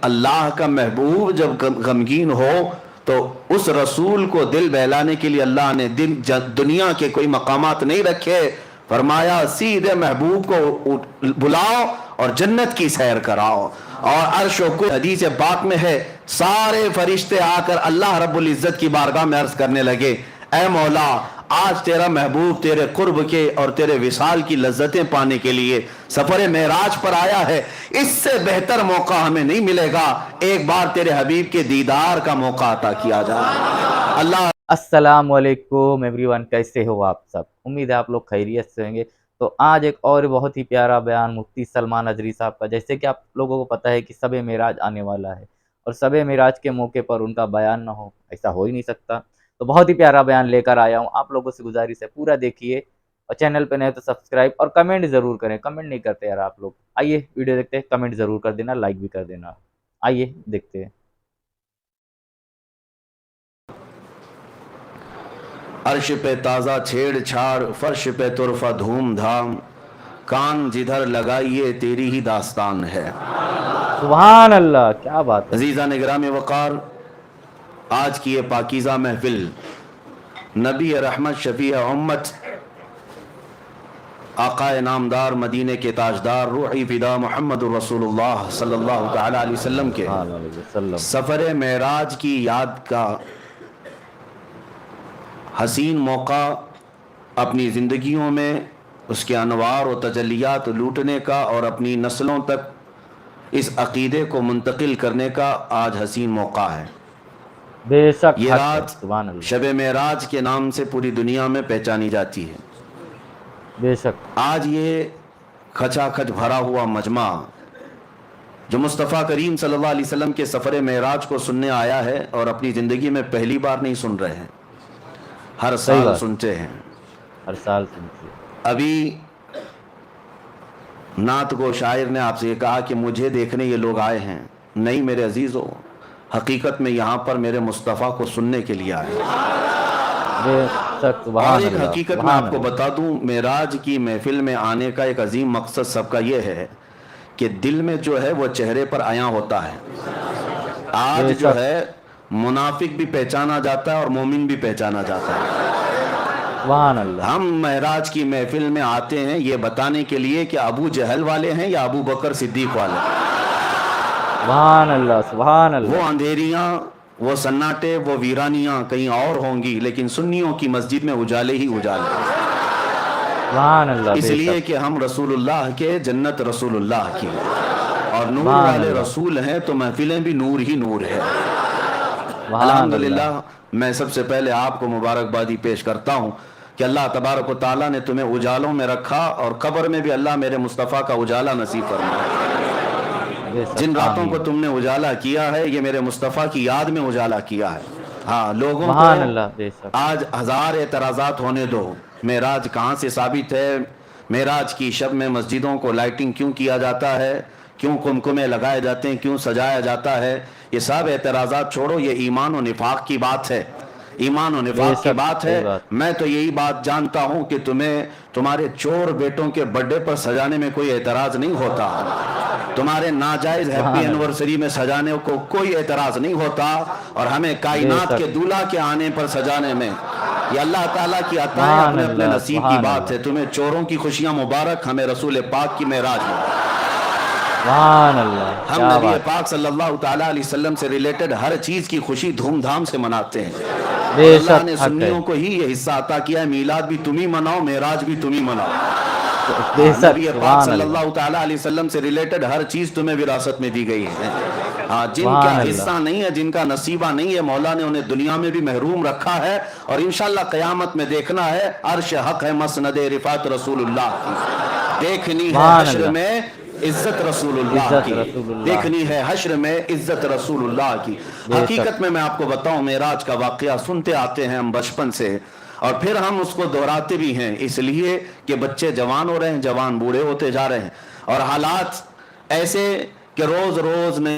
اللہ کا محبوب جب غمگین ہو تو اس رسول کو دل بہلانے کے لیے اللہ نے دنیا کے کوئی مقامات نہیں رکھے، فرمایا سیدھے محبوب کو بلاؤ اور جنت کی سیر کراؤ۔ اور عرش و کرسی حدیث پاک میں ہے، سارے فرشتے آ کر اللہ رب العزت کی بارگاہ میں عرض کرنے لگے، اے مولا آج تیرا محبوب تیرے قرب کے اور تیرے وصال کی لذتیں پانے کے لیے سفر معراج پر آیا ہے، اس سے بہتر موقع ہمیں نہیں ملے گا، ایک بار تیرے حبیب کے دیدار کا موقع عطا کیا جائے۔ اللہ السلام علیکم ایوری ون، کیسے ہو آپ سب؟ امید ہے آپ لوگ خیریت سے ہوں گے۔ تو آج ایک اور بہت ہی پیارا بیان مفتی سلمان اجری صاحب کا، جیسے کہ آپ لوگوں کو پتہ ہے کہ شب معراج آنے والا ہے، اور شب معراج کے موقع پر ان کا بیان نہ ہو ایسا ہو ہی نہیں سکتا۔ تو بہت ہی پیارا بیان لے کر آیا ہوں، آپ لوگوں سے گزارش ہے پورا دیکھیے، اور چینل پہ نہیں تو سبسکرائب اور کمنٹ ضرور کریں۔ کمنٹ نہیں کرتے یار آپ لوگ، آئیے ویڈیو دیکھتے ہیں، کمنٹ ضرور کر دینا، لائک بھی کر دینا۔ آئیے دیکھتے ہیں۔ عرش پہ تازہ چھیڑ چھاڑ، فرش پہ طرفہ دھوم دھام، کان جدھر لگائیے تیری ہی داستان ہے۔ سبحان اللہ، کیا بات ہے۔ عزیزان گرامی وقار، آج کی یہ پاکیزہ محفل نبی رحمت شفیع امت آقا نامدار مدینے کے تاجدار روحی فدا محمد رسول اللہ صلی اللہ تعالی علیہ وسلم کے سفر معراج کی یاد کا حسین موقع اپنی زندگیوں میں اس کے انوار و تجلیات لوٹنے کا اور اپنی نسلوں تک اس عقیدے کو منتقل کرنے کا آج حسین موقع ہے۔ بے شک یہ حق ہے، رات سبحان اللہ، شب معراج کے نام سے پوری دنیا میں پہچانی جاتی ہے۔ بے شک۔ آج یہ کھچا کھچ بھرا ہوا مجمع جو مصطفیٰ کریم صلی اللہ علیہ وسلم کے سفر معراج کو سننے آیا ہے اور اپنی زندگی میں پہلی بار نہیں سن رہے ہیں، ہر سال سنتے ہیں۔ ہر سال سنتے ہیں۔ ابھی نعت گو شاعر نے آپ سے یہ کہا کہ مجھے دیکھنے یہ لوگ آئے ہیں، نہیں میرے عزیزو، حقیقت میں یہاں پر میرے مصطفیٰ کو سننے کے لیے آئے ہیں۔ اور ایک حقیقت میں آپ کو بتا دوں، معراج کی محفل میں آنے کا ایک عظیم مقصد سب کا یہ ہے کہ دل میں جو ہے وہ چہرے پر عیاں ہوتا ہے۔ آج جو ہے منافق بھی پہچانا جاتا ہے اور مومن بھی پہچانا جاتا ہے۔ سبحان اللہ۔ ہم معراج کی محفل میں آتے ہیں یہ بتانے کے لیے کہ ابو جہل والے ہیں یا ابو بکر صدیق والے ہیں۔ سبحان اللہ، سبحان اللہ۔ وہ اندھیریاں، وہ سناٹے، وہ ویرانیاں کہیں اور ہوں گی، لیکن سنیوں کی مسجد میں اجالے ہی اجالے۔ سبحان اللہ۔ اس لیے کہ ہم رسول اللہ کے، جنت رسول اللہ کی، اور نور والے رسول ہیں تو محفلیں بھی نور ہی نور ہے۔ الحمدللہ میں سب سے پہلے آپ کو مبارکبادی پیش کرتا ہوں کہ اللہ تبارک و تعالیٰ نے تمہیں اجالوں میں رکھا، اور قبر میں بھی اللہ میرے مصطفیٰ کا اجالہ نصیب فرمائے۔ جن راتوں کو تم نے اجالا کیا ہے یہ میرے مصطفیٰ کی یاد میں اجالا کیا ہے۔ ہاں، لوگوں کو آج ہزار اعتراضات ہونے دو، معراج کہاں سے ثابت ہے، معراج کی شب میں مسجدوں کو لائٹنگ کیوں کیا جاتا ہے، کیوں قمقمے لگائے جاتے ہیں، کیوں سجایا جاتا ہے، یہ سب اعتراضات چھوڑو، یہ ایمان و نفاق کی بات ہے، ایمان و نفاق کی بات ہے۔ میں تو یہی بات جانتا ہوں کہ تمہیں تمہارے چور بیٹوں کے برتھڈے پر سجانے میں کوئی اعتراض نہیں ہوتا، تمہارے ناجائز ہیپی اینیورسری میں سجانے کو کوئی اعتراض نہیں ہوتا، اور ہمیں کائنات کے دولہا کے آنے پر سجانے میں یہ اللہ تعالیٰ کی عطا ہے، اپنے اپنے نصیب کی بات ہے۔ تمہیں چوروں کی خوشیاں مبارک، ہمیں رسول پاک کی معراج میں سبحان اللہ۔ ہم نبی پاک صلی اللہ تعالیٰ علیہ وسلم سے ریلیٹڈ ہر چیز کی خوشی دھوم دھام سے مناتے ہیں، اور اللہ نے سنیوں کو ہی یہ حصہ عطا کیا ہے، میلاد بھی تم ہی مناؤ، معراج بھی تم ہی مناؤ۔ نبی پاک صلی اللہ تعالیٰ علیہ وسلم سے ریلیٹڈ ہر چیز تمہیں وراثت میں دی گئی ہے۔ جن کا حصہ نہیں ہے، جن کا نصیبہ نہیں ہے، مولا نے انہیں دنیا میں بھی محروم رکھا ہے، اور انشاءاللہ قیامت میں دیکھنا ہے، عرش حق ہے مسند رفعت رسول اللہ کی، دیکھنی ہے حشر میں عزت رسول اللہ کی، دیکھنی ہے حشر میں عزت رسول اللہ کی۔ حقیقت میں آپ کو بتاؤں، معراج کا واقعہ سنتے آتے ہیں ہم بچپن سے، اور پھر ہم اس کو دہراتے بھی ہیں، اس لیے کہ بچے جوان ہو رہے ہیں، جوان بوڑھے ہوتے جا رہے ہیں، اور حالات ایسے کہ روز روز میں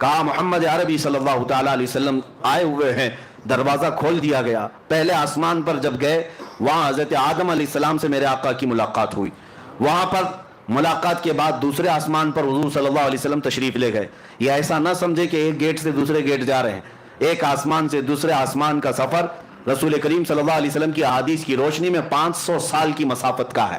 کہا محمد عربی صلی اللہ تعالی علیہ وسلم آئے ہوئے ہیں. دروازہ کھول دیا گیا. پہلے آسمان پر جب گئے وہاں حضرت آدم علیہ السلام سے میرے آقا کی ملاقات ہوئی. وہاں پر ملاقات کے بعد دوسرے آسمان پر حضور صلی اللہ علیہ وسلم تشریف لے گئے. یہ ایسا نہ سمجھے کہ ایک گیٹ سے دوسرے گیٹ جا رہے ہیں. ایک آسمان سے دوسرے آسمان کا سفر رسول کریم صلی اللہ علیہ وسلم کی احادیث کی روشنی میں 500 سال کی مسافت کا ہے.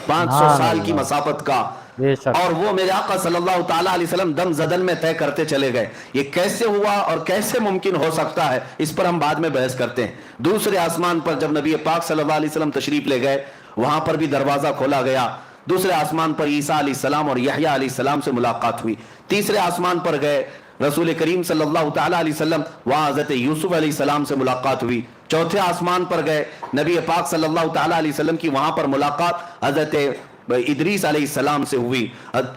500 سال کی مسافت کا. اور وہ میرے آقا صلی اللہ تعالیٰ علیہ وسلم دم زدن میں طے کرتے چلے گئے. یہ کیسے ہوا اور کیسے ممکن ہو سکتا ہے اس پر ہم بعد میں بحث کرتے ہیں. دوسرے آسمان پر جب نبی پاک صلی اللہ علیہ وسلم تشریف لے گئے وہاں پر بھی دروازہ کھولا گیا. دوسرے آسمان پر عیسیٰ علیہ السلام اور یحییٰ علیہ السلام سے ملاقات ہوئی. تیسرے آسمان پر گئے رسول کریم صلی اللہ تعالیٰ علیہ وسلم وہاں حضرت یوسف علیہ السلام سے ملاقات ہوئی. چوتھے آسمان پر گئے نبی پاک صلی اللہ تعالیٰ علیہ وسلم کی وہاں پر ملاقات حضرت ادریس علیہ السلام سے ہوئی,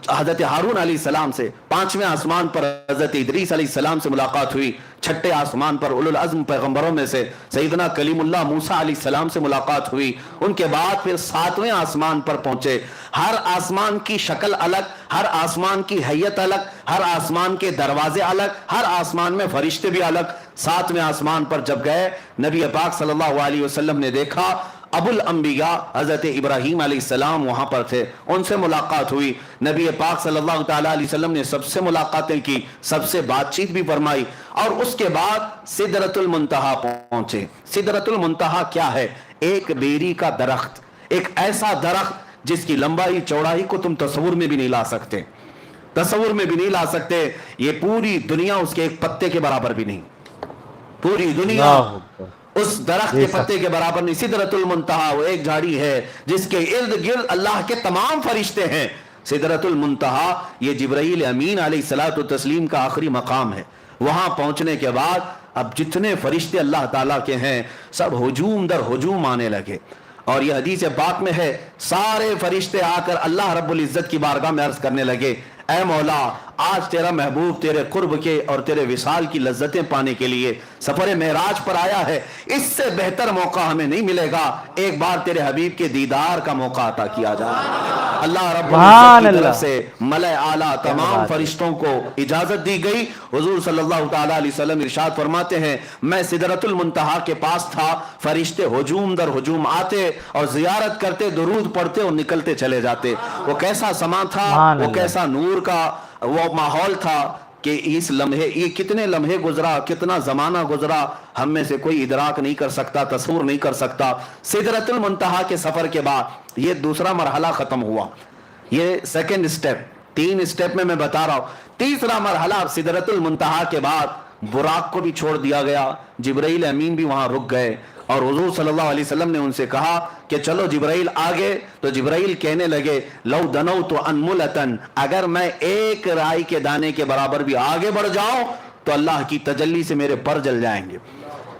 حضرت ہارون علیہ السلام سے. پانچویں آسمان پر حضرت ادریس علیہ السلام سے ملاقات ہوئی. چھٹے آسمان پر اولو العزم پیغمبروں میں سے سیدنا کلیم اللہ موسیٰ علیہ السلام سے ملاقات ہوئی. ان کے بعد پھر ساتویں آسمان پر پہنچے. ہر آسمان کی شکل الگ, ہر آسمان کی حیت الگ, ہر آسمان کے دروازے الگ, ہر آسمان میں فرشتے بھی الگ. ساتویں آسمان پر جب گئے نبی پاک صلی اللہ علیہ وسلم نے دیکھا ابو الانبیاء حضرت ابراہیم علیہ السلام وہاں پر تھے. ان سے ملاقات ہوئی. نبی پاک صلی اللہ تعالیٰ علیہ وسلم نے سب سے ملاقاتیں کی, سب سے بات چیت بھی فرمائی. اور اس کے بعد سدرۃ المنتہا پہنچے. سدرۃ المنتہا کیا ہے؟ ایک بیری کا درخت, ایک ایسا درخت جس کی لمبائی چوڑائی کو تم تصور میں بھی نہیں لا سکتے, تصور میں بھی نہیں لا سکتے. یہ پوری دنیا اس کے ایک پتے کے برابر بھی نہیں, پوری دنیا اس درخت کے پتے کے برابر نہیں. سدرۃ المنتہا وہ ایک جھاڑی ہے جس کے ارد گرد اللہ کے تمام فرشتے ہیں. سدرۃ المنتہا یہ جبرائیل امین علیہ الصلوۃ والتسلیم کا آخری مقام ہے. وہاں پہنچنے کے بعد اب جتنے فرشتے اللہ تعالیٰ کے ہیں سب ہجوم در ہجوم آنے لگے. اور یہ حدیث پاک میں ہے سارے فرشتے آ کر اللہ رب العزت کی بارگاہ میں عرض کرنے لگے, اے مولا آج تیرا محبوب تیرے قرب کے اور تیرے وصال کی لذتیں پانے کے لیے سفر معراج پر آیا ہے. اس سے بہتر موقع ہمیں نہیں ملے گا, ایک بار تیرے حبیب کے دیدار کا موقع عطا کیا جائے. اللہ رب العزت کی طرف سے ملائے اعلیٰ تمام فرشتوں کو اجازت دی گئی. حضور صلی اللہ تعالیٰ علیہ وسلم ارشاد فرماتے ہیں میں سدرۃ المنتہا کے پاس تھا, فرشتے ہجوم در ہجوم آتے اور زیارت کرتے, درود پڑھتے اور نکلتے چلے جاتے. وہ کیسا سما تھا, وہ کیسا نور کا وہ ماحول تھا کہ اس لمحے, یہ کتنے لمحے گزرا, کتنا زمانہ گزرا, ہم میں سے کوئی ادراک نہیں کر سکتا, تصور نہیں کر سکتا. سدرۃ المنتہا کے سفر کے بعد یہ دوسرا مرحلہ ختم ہوا, یہ سیکنڈ سٹیپ. 3 سٹیپ میں بتا رہا ہوں. تیسرا مرحلہ سدرۃ المنتہا کے بعد براق کو بھی چھوڑ دیا گیا, جبرائیل امین بھی وہاں رک گئے اور حضور صلی اللہ علیہ وسلم نے ان سے کہا کہ چلو جبرائیل آگے. تو جبرائیل کہنے لگے لو دنوت انملتن, اگر میں ایک رائی کے دانے کے برابر بھی آگے بڑھ جاؤں تو اللہ کی تجلی سے میرے پر جل جائیں گے.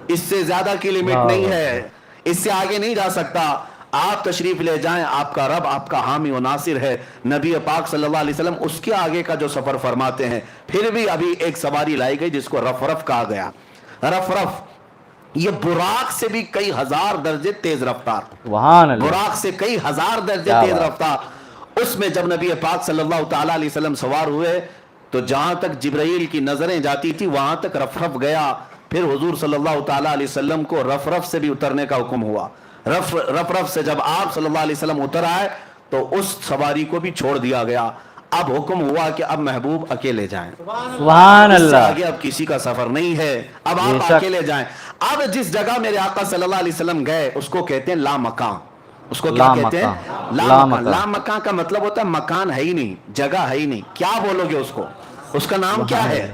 اس سے زیادہ کی لمٹ نہیں ہے, اس سے آگے نہیں جا سکتا. آپ تشریف لے جائیں, آپ کا رب آپ کا حامی و ناصر ہے. نبی پاک صلی اللہ علیہ وسلم اس کے آگے کا جو سفر فرماتے ہیں. پھر بھی ابھی ایک سواری لائی گئی جس کو رف رف کہا گیا. رف رف یہ براق سے بھی کئی ہزار درجے تیز رفتار, براق سے کئی ہزار درجے تیز رفتار. اس میں جب نبی پاک صلی اللہ تعالیٰ علیہ وسلم سوار ہوئے تو جہاں تک جبرائیل کی نظریں جاتی تھی وہاں تک رف رف گیا. پھر حضور صلی اللہ تعالیٰ علیہ وسلم کو رف رف سے بھی اترنے کا حکم ہوا. رف رف سے جب آپ صلی اللہ علیہ وسلم اتر آئے تو اس سواری کو بھی چھوڑ دیا گیا. اب حکم ہوا کہ اب محبوب اکیلے جائیں. سبحان اللہ, آگے اب کسی کا سفر نہیں ہے, اب آپ اکیلے جائیں. اب جس جگہ میرے آقا صلی اللہ علیہ وسلم گئے اس کو کہتے ہیں لا مکان. اس کو کیا کہتے ہیں؟ لا مکان. لا مکان کا مطلب ہوتا ہے مکان ہے ہی نہیں, جگہ ہے ہی نہیں. کیا بولو گے اس کو, اس کا نام کیا ہے,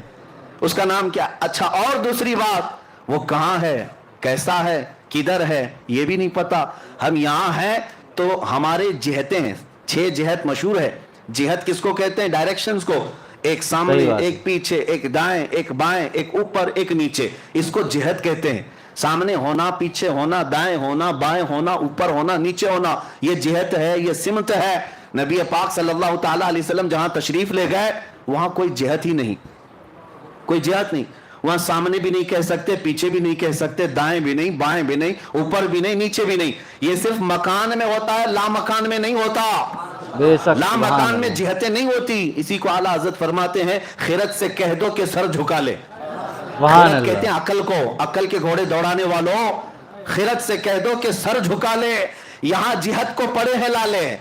اس کا نام کیا. اچھا, اور دوسری بات وہ کہاں ہے, کیسا ہے, کدھر ہے, یہ بھی نہیں پتا. ہم یہاں ہیں تو ہمارے جہتیں ہیں, 6 جہت مشہور ہے. جہت کس کو کہتے ہیں؟ ڈائریکشنز کو. ایک سامنے, ایک پیچھے, ایک دائیں, ایک بائیں, ایک اوپر, ایک نیچے, اس کو جہت کہتے ہیں. سامنے ہونا, پیچھے ہونا, دائیں ہونا, بائیں ہونا, اوپر ہونا, نیچے ہونا, یہ جہت ہے, یہ سمت ہے. نبی پاک صلی اللہ تعالیٰ علیہ وسلم جہاں تشریف لے گئے وہاں کوئی جہت ہی نہیں, کوئی جہت نہیں. وہاں سامنے بھی نہیں کہہ سکتے, پیچھے بھی نہیں کہہ سکتے, دائیں بھی نہیں, بائیں بھی نہیں, اوپر بھی نہیں, نیچے بھی نہیں. یہ صرف مکان میں ہوتا ہے, لا مکان میں نہیں ہوتا. بے شک لا سبحان مکان میں اللہ جہتیں نہیں ہوتی. اسی کو اعلیٰ حضرت فرماتے ہیں خرد سے کہہ دو کہ سر جھکا لے. سبحان خرد کہتے اللہ ہیں عقل کو. عقل کے گھوڑے دوڑانے والوں خرد سے کہہ دو کہ سر جھکا لے. یہاں جہت کو پڑے ہیں لالے.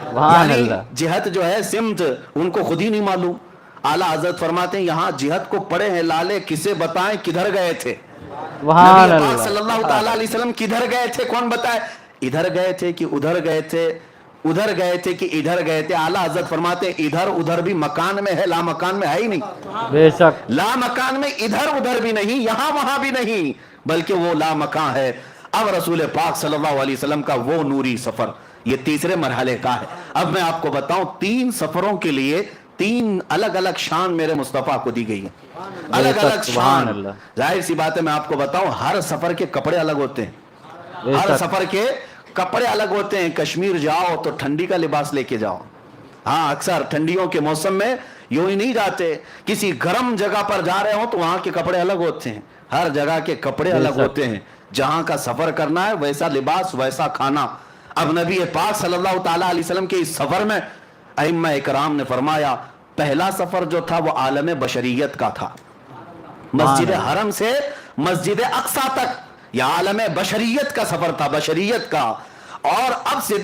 سبحان یعنی اللہ جہت جو ہے سمت ان کو خود ہی نہیں معلوم. اعلیٰ حضرت فرماتے ہیں یہاں جہت کو پڑے ہیں لالے, کسے بتائیں کدھر گئے تھے. سبحان نبی پاک صلی اللہ اللہ تعالیٰ علیہ وسلم کدھر گئے تھے کون بتائے. ادھر گئے تھے کہ ادھر گئے تھے, ادھر گئے تھے کہ ادھر گئے تھے. اعلیٰ حضرت فرماتے ہیں ادھر ادھر بھی مکان میں ہے, لا مکان میں ہے ہی نہیں. بے شک لا مکان میں ادھر ادھر بھی نہیں, یہاں وہاں بھی نہیں, بلکہ وہ لا مکان ہے. اب رسول پاک صلی اللہ علیہ وسلم کا وہ نوری سفر یہ تیسرے مرحلے کا ہے. اب میں آپ کو بتاؤں 3 سفروں کے لیے 3 الگ الگ شان میرے مصطفیٰ کو دی گئی ہیں, الگ الگ سبحان شان. اللہ ظاہر سی بات ہے میں آپ کو بتاؤں ہر سفر کے کپڑے الگ ہوتے ہیں, بے ہر شک سفر کے کپڑے الگ ہوتے ہیں. کشمیر جاؤ تو ٹھنڈی کا لباس لے کے جاؤ. ہاں اکثر ٹھنڈیوں کے موسم میں یوں ہی نہیں جاتے, کسی گرم جگہ پر جا رہے ہوں تو وہاں کے کپڑے الگ ہوتے ہیں. ہر جگہ کے کپڑے بے الگ شک ہوتے ہیں. جہاں کا سفر کرنا ہے ویسا لباس ویسا کھانا. اب نبی پاک صلی اللہ تعالیٰ علیہ وسلم کے اس سفر میں ائمہ اکرام نے فرمایا پہلا سفر جو تھا وہ عالم بشریت کا تھا. مسجد حرم سے مسجد اقصی تک یہ عالم بشریت کا سفر تھا, بشریت کا. اور اب سے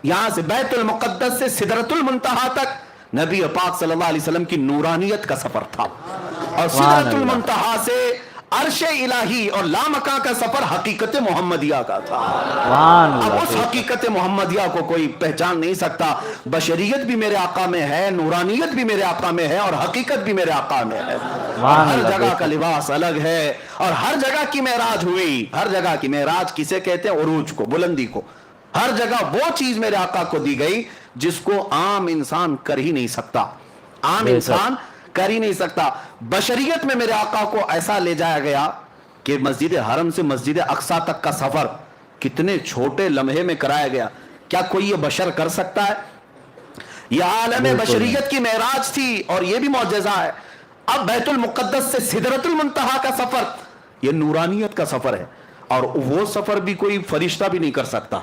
یہاں سے بیت المقدس سے سدرۃ المنتہا تک نبی پاک صلی اللہ علیہ وسلم کی نورانیت کا سفر تھا. اور سدرۃ المنتہا سے عرش الہی اور لامکاں کا سفر حقیقت محمدیہ کا تھا. اب اس حقیقت محمدیہ کو کوئی پہچان نہیں سکتا. بشریت بھی میرے آقا میں ہے, نورانیت بھی میرے آقا میں ہے, اور حقیقت بھی میرے آقا میں ہے. ہر جگہ کا لباس الگ ہے, اور ہر جگہ کی معراج ہوئی. ہر جگہ کی معراج کسے کہتے ہیں, عروج کو, بلندی کو. ہر جگہ وہ چیز میرے آقا کو دی گئی جس کو عام انسان کر ہی نہیں سکتا, عام انسان کر ہی نہیں سکتا. بشریت میں میرے آقا کو ایسا لے جایا گیا کہ مسجد حرم سے مسجد اقصی تک کا سفر کتنے چھوٹے لمحے میں کرایا گیا. کیا کوئی یہ بشر کر سکتا ہے؟ یہ عالم بشریت کی معراج تھی, اور یہ بھی معجزہ ہے. اب بیت المقدس سے سدرۃ المنتہا کا سفر یہ نورانیت کا سفر ہے, اور وہ سفر بھی کوئی فرشتہ بھی نہیں کر سکتا.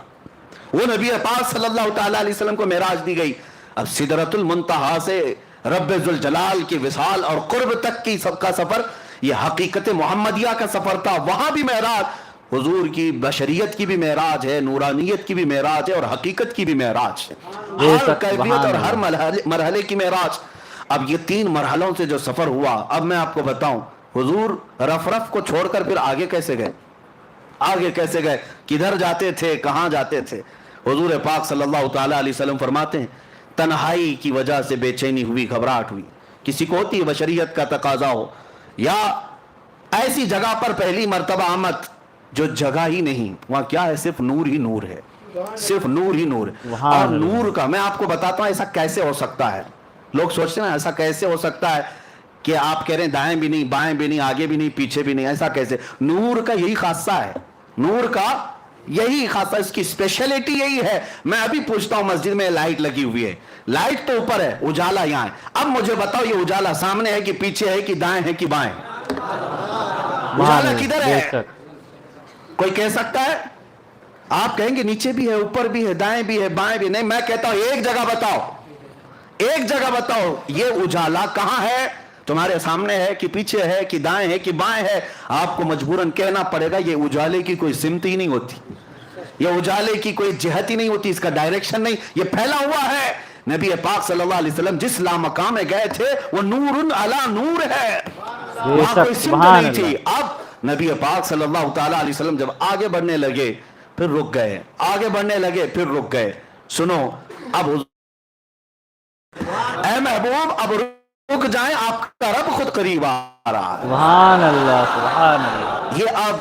وہ نبی پاک صلی اللہ تعالیٰ علیہ وسلم کو معراج دی گئی. اب سدرۃ المنتہا سے رب ذوالجلال کی وصال اور قرب تک کی سب کا سفر یہ حقیقت محمدیہ کا سفر تھا. وہاں بھی معراج حضور کی بشریت کی بھی معراج ہے, نورانیت کی بھی معراج ہے, اور حقیقت کی بھی معراج ہے. ہر کیفیت اور ہر مرحلے کی معراج. اب یہ 3 مرحلوں سے جو سفر ہوا, اب میں آپ کو بتاؤں حضور رف کو چھوڑ کر پھر آگے کیسے گئے, آگے کیسے گئے, کدھر جاتے تھے, کہاں جاتے تھے. حضور پاک صلی اللہ تعالیٰ علیہ وسلم فرماتے ہیں تنہائی کی وجہ سے بے چینی ہوئی, گھبراہٹ ہوئی. کسی کو ہوتی ہے بشریت کا تقاضا ہو, یا ایسی جگہ پر پہلی مرتبہ آمد جو جگہ ہی نہیں, وہاں کیا ہے, صرف نور ہی نور ہے, صرف نور ہی نور. اور نور کا میں آپ کو بتاتا ہوں ایسا کیسے ہو سکتا ہے. لوگ سوچتے ہیں ایسا کیسے ہو سکتا ہے کہ آپ کہہ رہے ہیں دائیں بھی نہیں, بائیں بھی نہیں, آگے بھی نہیں, پیچھے بھی نہیں, ایسا کیسے. نور کا یہی خاصہ ہے, نور کا یہی خاصہ, اس کی اسپیشلٹی یہی ہے. میں ابھی پوچھتا ہوں مسجد میں لائٹ لگی ہوئی ہے, لائٹ تو اوپر ہے, اجالا یہاں ہے. اب مجھے بتاؤ یہ اجالا سامنے ہے کہ پیچھے ہے کہ دائیں ہے کہ بائیں, اجالا کدھر ہے؟ کوئی کہہ سکتا ہے؟ آپ کہیں گے نیچے بھی ہے, اوپر بھی ہے, دائیں بھی ہے, بائیں بھی. نہیں, میں کہتا ہوں ایک جگہ بتاؤ, ایک جگہ بتاؤ یہ اجالا کہاں ہے. تمہارے سامنے ہے کہ پیچھے ہے کہ دائیں ہے کہ بائیں ہے. آپ کو مجبوراً کہنا پڑے گا یہ اجالے کی کوئی سمت ہی نہیں ہوتی, یہ اجالے کی کوئی جہت ہی نہیں ہوتی, اس کا ڈائریکشن نہیں, یہ پھیلا ہوا ہے. نبی پاک صلی اللہ علیہ وسلم جس لامقام میں گئے تھے وہ نور علی نور ہے, وہاں کوئی سمت نہیں تھی. اب نبی پاک صلی اللہ تعالیٰ علیہ وسلم جب آگے بڑھنے لگے پھر رک گئے, آگے بڑھنے لگے پھر رک گئے. سنو, اب اے محبوب اب رک جائیں, آپ کا رب خود قریب آ رہا ہے. سبحان اللہ, سبحان اللہ. یہ اب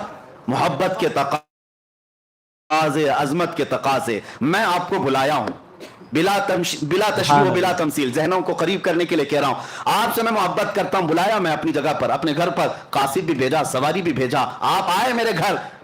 محبت کے تقاضے, عظمت کے تقاضے, میں آپ کو بلایا ہوں بلا تشبیہ و بلا تمثیل, ذہنوں کو قریب کرنے کے لیے کہہ رہا ہوں. آپ سے میں محبت کرتا ہوں, بلایا میں اپنی جگہ پر, اپنے گھر پر, قاصد بھی بھیجا, سواری بھی بھیجا, آپ آئے میرے گھر,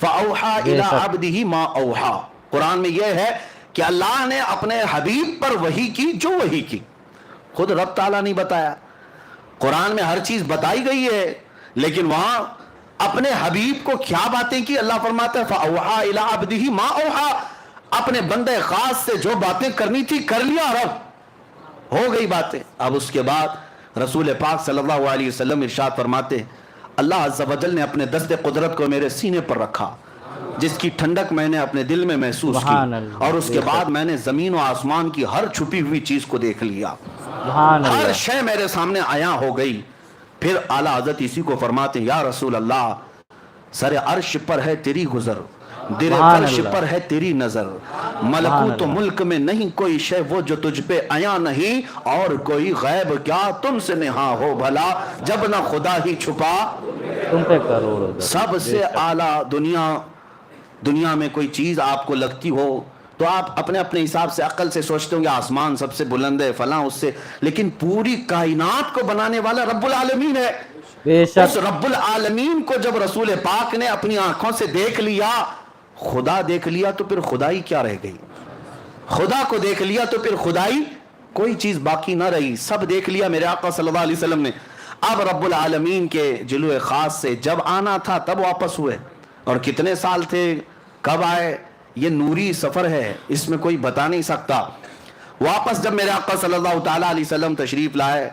فَأَوْحَى إِلَىٰ عَبْدِهِ مَا أَوْحَىٰ. قرآن میں یہ ہے کہ اللہ نے اپنے حبیب پر وحی کی جو وحی کی. خود رب تعالیٰ نہیں بتایا. قرآن میں ہر چیز بتائی گئی ہے لیکن وہاں اپنے حبیب کو کیا باتیں کی اللہ فرماتا ہے فَأَوْحَىٰ إِلَىٰ عَبْدِهِ مَا أَوْحَىٰ. اپنے بندے خاص سے جو باتیں کرنی تھی کر لیا رب, ہو گئی باتیں. اب اس کے بعد رسول پاک صلی اللہ علیہ وسلم ارشاد فرماتے اللہ عز و جل نے اپنے دست قدرت کو میرے سینے پر رکھا, جس کی ٹھنڈک میں نے اپنے دل میں محسوس کی, اور اس کے بعد میں نے زمین و آسمان کی ہر چھپی ہوئی چیز کو دیکھ لیا, ہر شے میرے سامنے عیاں ہو گئی. پھر اعلیٰ حضرت اسی کو فرماتے ہیں یا رسول اللہ سر عرش پر ہے تیری گزر, در فرش پر ہے تیری نظر, ملکوت و ملک میں نہیں کوئی شے وہ جو تجھ پہ عیاں نہیں, اور کوئی غیب کیا تم سے نہاں ہو بھلا, جب نہ خدا ہی چھپا تم پہ کروڑوں. سب سے اعلیٰ دنیا میں کوئی چیز آپ کو لگتی ہو تو آپ اپنے اپنے حساب سے عقل سے سوچتے ہوں گے آسمان سب سے بلند ہے فلاں اس سے, لیکن پوری کائنات کو بنانے والا رب العالمین ہے. اس رب العالمین کو جب رسول پاک نے اپنی آنکھوں سے دیکھ لیا, خدا دیکھ لیا تو پھر خدائی کیا رہ گئی, خدا کو دیکھ لیا تو پھر خدائی کوئی چیز باقی نہ رہی, سب دیکھ لیا میرے آقا صلی اللہ علیہ وسلم نے. اب رب العالمین کے جلوے خاص سے جب آنا تھا تب واپس ہوئے, اور کتنے سال تھے کب آئے یہ نوری سفر ہے, اس میں کوئی بتا نہیں سکتا. واپس جب میرے آقا صلی اللہ تعالیٰ علیہ وسلم تشریف لائے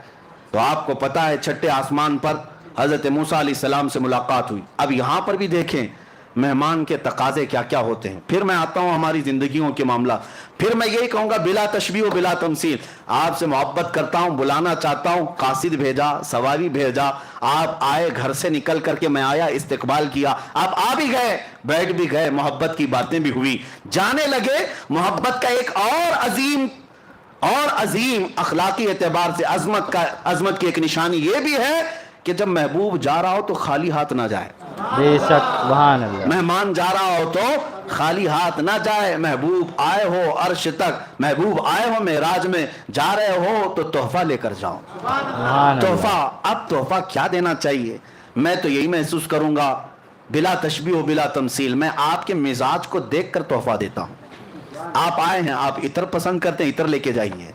تو آپ کو پتا ہے چھٹے آسمان پر حضرت موسیٰ علیہ السلام سے ملاقات ہوئی. اب یہاں پر بھی دیکھیں مہمان کے تقاضے کیا کیا ہوتے ہیں. پھر میں آتا ہوں ہماری زندگیوں کے معاملہ, پھر میں یہی کہوں گا بلا تشبیہ و بلا تمثیل, آپ سے محبت کرتا ہوں, بلانا چاہتا ہوں, قاصد بھیجا, سواری بھیجا, آپ آئے, گھر سے نکل کر کے میں آیا, استقبال کیا, آپ آ بھی گئے, بیٹھ بھی گئے, محبت کی باتیں بھی ہوئی, جانے لگے. محبت کا ایک اور عظیم اخلاقی اعتبار سے عظمت کی ایک نشانی یہ بھی ہے کہ جب محبوب جا رہا ہو تو خالی ہاتھ نہ جائے. بے شک سبحان اللہ. مہمان جا رہا ہو تو خالی ہاتھ نہ جائے. محبوب آئے ہو عرش تک, محبوب آئے ہو معراج میں, جا رہے ہو تو تحفہ لے کر جاؤ. تحفہ, اب تحفہ کیا دینا چاہیے؟ میں تو یہی محسوس کروں گا بلا تشبیہ و بلا تمثیل, میں آپ کے مزاج کو دیکھ کر تحفہ دیتا ہوں. آپ آئے ہیں, آپ عطر پسند کرتے ہیں, عطر لے کے جائیے.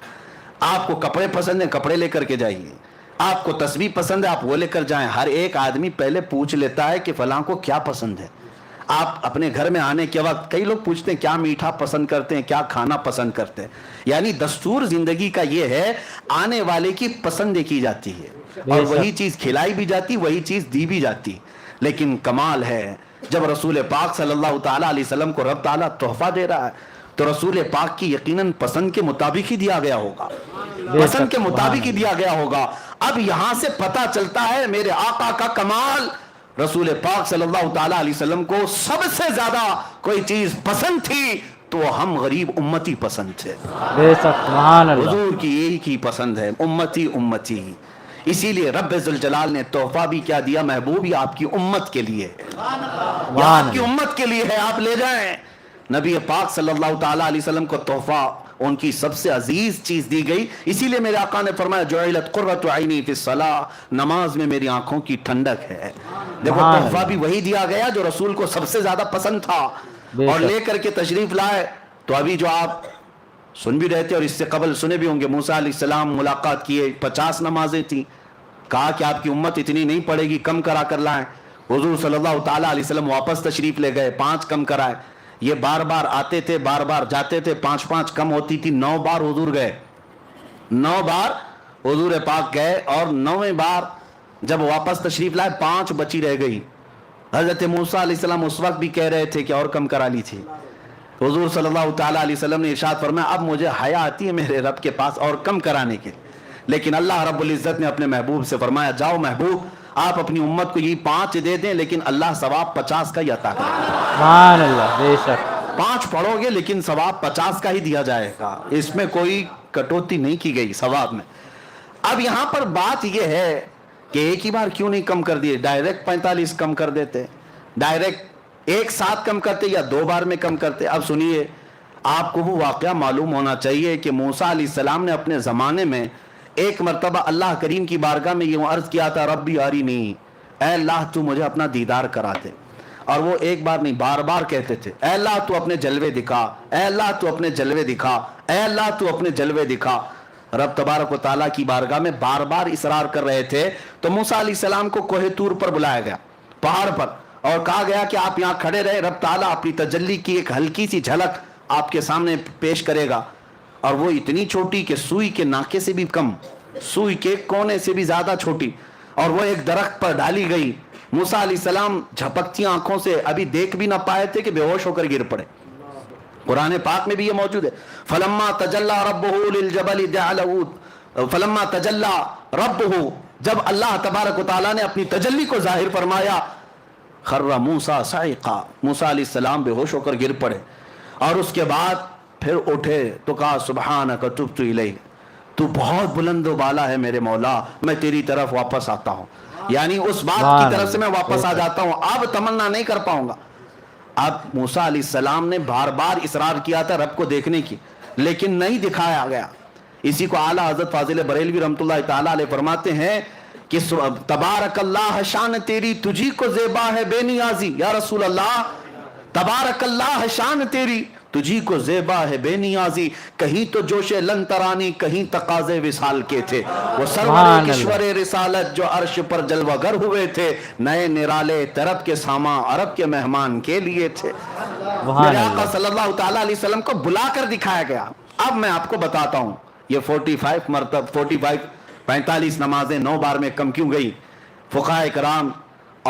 آپ کو کپڑے پسند ہیں, کپڑے لے کر کے جائیے. آپ کو تسبیح پسند ہے, آپ وہ لے کر جائیں. ہر ایک آدمی پہلے پوچھ لیتا ہے کہ فلاں کو کیا پسند ہے. آپ اپنے گھر میں آنے کے وقت کئی لوگ پوچھتے ہیں کیا میٹھا پسند کرتے ہیں, کیا کھانا پسند کرتے ہیں. یعنی دستور زندگی کا یہ ہے آنے والے کی پسند کی جاتی ہے, اور وہی چیز کھلائی بھی جاتی, وہی چیز دی بھی جاتی. لیکن کمال ہے جب رسول پاک صلی اللہ تعالیٰ علیہ وسلم کو رب تعالیٰ تحفہ دے رہا ہے تو رسول پاک کی یقیناً پسند کے مطابق ہی دیا گیا ہوگا, پسند کے مطابق ہی دیا گیا ہوگا. اب یہاں سے پتہ چلتا ہے میرے آقا کا کمال. رسول پاک صلی اللہ تعالیٰ علیہ وسلم کو سب سے زیادہ کوئی چیز پسند تھی تو ہم غریب امتی پسند تھے. بے شک سبحان اللہ. حضور کی یہی کی پسند ہے, امتی امتی. اسی لیے رب ذوالجلال نے تحفہ بھی کیا دیا, محبوب یہ آپ کی امت کے لیے, یہ آپ کی امت کے لیے ہے, آپ لے جائیں. نبی پاک صلی اللہ تعالیٰ علیہ وسلم کو تحفہ ان کی سب سے عزیز چیز دی گئی. اسی لیے میرے آقا نے فرمایا جعلت قرۃ عینی فی الصلاۃ, نماز میں میری آنکھوں کی ٹھنڈک ہے. دیکھو تحفہ بھی وہی دیا گیا جو رسول کو سب سے زیادہ پسند تھا, اور لے کر کے تشریف لائے. تو ابھی جو آپ سن بھی رہے تھے اور اس سے قبل سنے بھی ہوں گے, موسیٰ علیہ السلام ملاقات کیے, 50 نمازیں تھیں. کہا کہ آپ کی امت اتنی نہیں پڑے گی, کم کرا کر لائیں. حضور صلی اللہ تعالیٰ علیہ وسلم واپس تشریف لے گئے, 5 کم کرائے. یہ بار بار آتے تھے, بار بار جاتے تھے, 5 کم ہوتی تھی. 9 بار حضور گئے, 9 بار حضور پاک گئے, اور 9ویں بار جب واپس تشریف لائے 5 بچی رہ گئی. حضرت موسیٰ علیہ السلام اس وقت بھی کہہ رہے تھے کہ اور کم کرا لی تھی. حضور صلی اللہ تعالیٰ علیہ وسلم نے ارشاد فرمایا اب مجھے حیا آتی ہے میرے رب کے پاس اور کم کرانے کے, لیکن اللہ رب العزت نے اپنے محبوب سے فرمایا جاؤ محبوب آپ اپنی امت کو یہ 5 دے دیں, لیکن اللہ ثواب 50 کا ہی عطا کرے گا. سبحان اللہ. بے شک 5 پڑھو گے لیکن ثواب 50 کا ہی دیا جائے گا, اس میں کوئی کٹوتی نہیں کی گئی ثواب میں. اب یہاں پر بات یہ ہے کہ ایک ہی بار کیوں نہیں کم کر دیے, ڈائریکٹ 45 کم کر دیتے, ڈائریکٹ ایک ساتھ کم کرتے یا 2 بار میں کم کرتے. اب سنیے, آپ کو وہ واقعہ معلوم ہونا چاہیے کہ موسیٰ علیہ السلام نے اپنے زمانے میں ایک مرتبہ اللہ کریم کی بارگاہ میں یہ عرض کیا تھا ربی ارینی, اے اللہ تو مجھے اپنا دیدار کرا دے. اور وہ ایک بار نہیں بار بار کہتے تھے اے اللہ تو اپنے جلوے دکھا، اے اللہ تو اپنے جلوے دکھا، اے اللہ تو اپنے جلوے دکھا۔ رب تبارک و تعالیٰ کی بارگاہ میں بار بار اصرار کر رہے تھے، تو موسیٰ علیہ السلام کو کوہ طور پر بلایا گیا، پہاڑ پر، اور کہا گیا کہ آپ یہاں کھڑے رہے، رب تعالیٰ اپنی تجلی کی ایک ہلکی سی جھلک آپ کے سامنے پیش کرے گا، اور وہ اتنی چھوٹی کہ سوئی کے ناکے سے بھی کم، سوئی کے کونے سے بھی زیادہ چھوٹی، اور وہ ایک درخت پر ڈالی گئی۔ موسیٰ علیہ السلام جھپکتی آنکھوں سے ابھی دیکھ بھی نہ پائے تھے کہ بے ہوش ہو کر گر پڑے۔ قرآن پاک میں بھی یہ موجود ہے، فلما تجلی ربہ للجبل جعلہ، فلما تجلی ربہ، جب اللہ تبارک و تعالیٰ نے اپنی تجلی کو ظاہر فرمایا، خر موسیٰ صعقا، موسیٰ علیہ السلام بے ہوش ہو کر گر پڑے، اور اس کے بعد پھر اٹھے تو کہا سبحانک تبت الیک، تو بہت بلند و بالا ہے میرے مولا، میں تیری طرف واپس آتا ہوں، یعنی اس بات کی طرف سے میں واپس آ جاتا ہوں، اب تمنا نہیں کر پاؤں گا۔ اب موسیٰ علیہ السلام نے بار بار اصرار کیا تھا رب کو دیکھنے کی، لیکن نہیں دکھایا گیا۔ اسی کو اعلیٰ حضرت فاضل بریلوی رحمۃ اللہ تعالیٰ علیہ فرماتے ہیں کہ تبارک اللہ شان تیری تجھی کو زیبا ہے بے نیازی، یا رسول اللہ تبارک اللہ شان تیری تجھی کو زیبا ہے بے نیازی، کہیں تو جوش لن ترانی کہیں تقاضے وصال کے تھے، وہ سرور کشور رسالت جو عرش پر جلوہ گر ہوئے تھے، نئے نرالے طرب کے ساما عرب کے مہمان کے لیے تھے۔ میرے آقا صلی اللہ تعالیٰ علیہ وسلم کو بلا کر دکھایا گیا۔ اب میں آپ کو بتاتا ہوں یہ 45 نمازیں 9 بار میں کم کیوں گئی؟ فقہاء کرام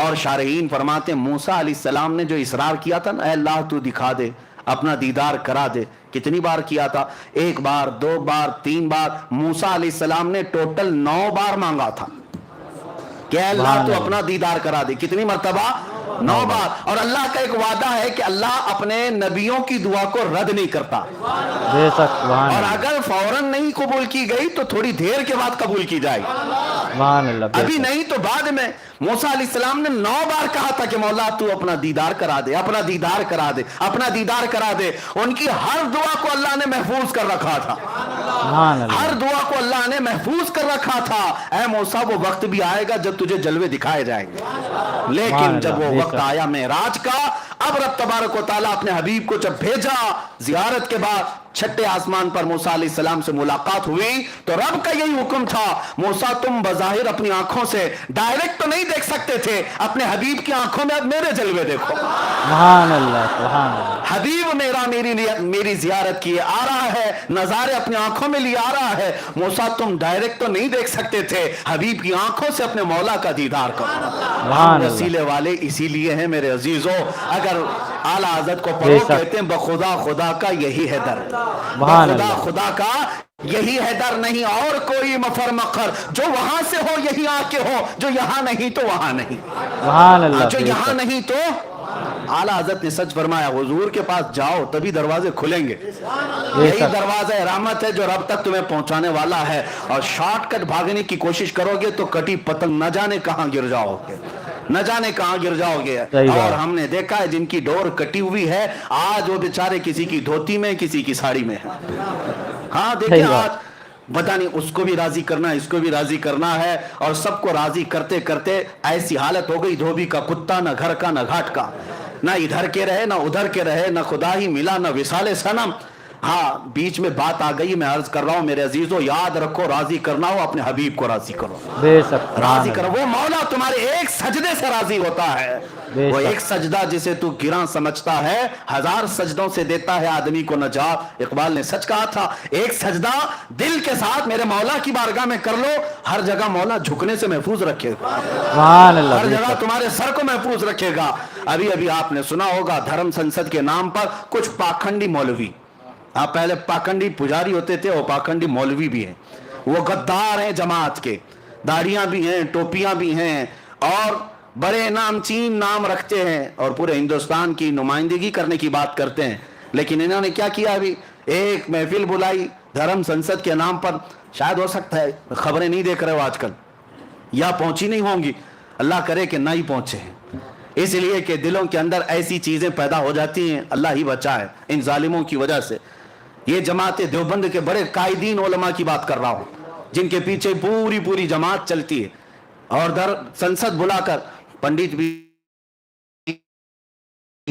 اور شارحین فرماتے ہیں موسیٰ علیہ السلام نے جو اصرار کیا تھا نا اے اللہ تو دکھا دے، اپنا دیدار کرا دے، کتنی بار کیا تھا؟ 1 بار 2 بار 3 بار، موسیٰ علیہ السلام نے ٹوٹل 9 بار مانگا تھا کہ اے اللہ تو اپنا دیدار کرا دے، کتنی مرتبہ؟ 9 بار۔ اور اللہ کا ایک وعدہ ہے کہ اللہ اپنے نبیوں کی دعا کو رد نہیں کرتا، اور اگر فوراً نہیں قبول کی گئی تو تھوڑی دیر کے بعد قبول کی جائے گی، ابھی نہیں تو بعد میں۔ موسیٰ علیہ السلام نے 9 بار کہا تھا کہ مولا تو اپنا دیدار کرا دے، اپنا دیدار کرا دے، اپنا دیدار کرا دے۔ ان کی ہر دعا کو اللہ نے محفوظ کر رکھا تھا، ہر دعا کو اللہ نے محفوظ کر رکھا تھا۔ اے موسیٰ وہ وقت بھی آئے گا جب تجھے جلوے دکھائے جائیں گے، لیکن جب وہ وقت آیا معراج کا، اب رب تبارک و تعالیٰ اپنے حبیب کو جب بھیجا زیارت کے بعد، 6 آسمان پر موسیٰ علیہ السلام سے ملاقات ہوئی تو رب کا یہی حکم تھا موسیٰ تم بظاہر اپنی آنکھوں سے ڈائریکٹ تو نہیں دیکھ سکتے تھے، اپنے حبیب کی آنکھوں میں اب میرے جلوے دیکھو۔ سبحان اللہ، سبحان اللہ۔ حبیب میرا میری زیارت کیے آ رہا ہے، نظارے اپنی آنکھوں میں لیے آ رہا ہے، موسیٰ تم ڈائریکٹ تو نہیں دیکھ سکتے تھے، حبیب کی آنکھوں سے اپنے مولا کا دیدار کرو۔ ہم وسیلے والے اسی لیے ہیں میرے عزیزو، اگر اعلیٰ حضرت کو پڑھو کہتے ہیں بخدا خدا کا یہی ہے در، بخدا خدا کا یہی ہے در، نہیں اور کوئی مفر مخر، جو وہاں سے ہو یہی آ کے ہو، جو یہاں نہیں تو وہاں نہیں، جو یہاں نہیں تو۔ اعلیٰ حضرت نے سچ فرمایا، حضور کے پاس جاؤ تبھی دروازے کھلیں گے، یہی دروازہ رحمت ہے جو رب تک تمہیں پہنچانے والا ہے، اور شارٹ کٹ بھاگنے کی کوشش کرو گے تو کٹی پتنگ نہ جانے کہاں گر جاؤ گے، نہ جانے کہاں گر جاؤ گے۔ اور ہم نے دیکھا ہے جن کی ڈور کٹی ہوئی ہے آج وہ بیچارے کسی کی دھوتی میں کسی کی ساڑی میں ہے۔ ہاں دیکھیں آج پتہ نہیں اس کو بھی راضی کرنا ہے، اس کو بھی راضی کرنا ہے، اور سب کو راضی کرتے کرتے ایسی حالت ہو گئی دھوبی کا کتا، نہ گھر کا نہ گھاٹ کا، نہ ادھر کے رہے نہ ادھر کے رہے، نہ خدا ہی ملا نہ وصال صنم۔ ہاں بیچ میں بات آ گئی، میں عرض کر رہا ہوں میرے عزیزو، یاد رکھو راضی کرنا ہو اپنے حبیب کو راضی کرو، راضی کرو۔ وہ مولا تمہارے ایک سجدے سے راضی ہوتا ہے، وہ ایک سجدہ جسے تو گراں سمجھتا ہے 1000 سجدوں سے دیتا ہے آدمی کو نجات۔ اقبال نے سچ کہا تھا، ایک سجدہ دل کے ساتھ میرے مولا کی بارگاہ میں کر لو، ہر جگہ مولا جھکنے سے محفوظ رکھے گا، ہر جگہ تمہارے سر کو محفوظ رکھے گا۔ ابھی آپ نے سنا ہوگا دھرم سنسد کے نام پر کچھ پاکھنڈی مولوی، آپ پہلے پاکھنڈی پجاری ہوتے تھے، وہ پاکھنڈی مولوی بھی ہیں، وہ غدار ہیں جماعت کے، داڑیاں بھی ہیں، ٹوپیاں بھی ہیں، اور بڑے نامچین نام رکھتے ہیں، اور پورے ہندوستان کی نمائندگی کرنے کی بات کرتے ہیں۔ لیکن انہوں نے کیا کیا؟ ابھی ایک محفل بلائی دھرم سنسد کے نام پر، شاید ہو سکتا ہے خبریں نہیں دیکھ رہے ہو آج کل، یا پہنچی نہیں ہوں گی، اللہ کرے کہ نہ ہی پہنچے، اس لیے کہ دلوں کے اندر ایسی چیزیں پیدا ہو جاتی ہیں، اللہ ہی بچائے ان ظالموں کی وجہ سے۔ یہ جماعت دیوبند کے بڑے قائدین علماء کی بات کر رہا ہوں، جن کے پیچھے پوری جماعت چلتی ہے، اور در سنسد بلا کر پنڈت بھی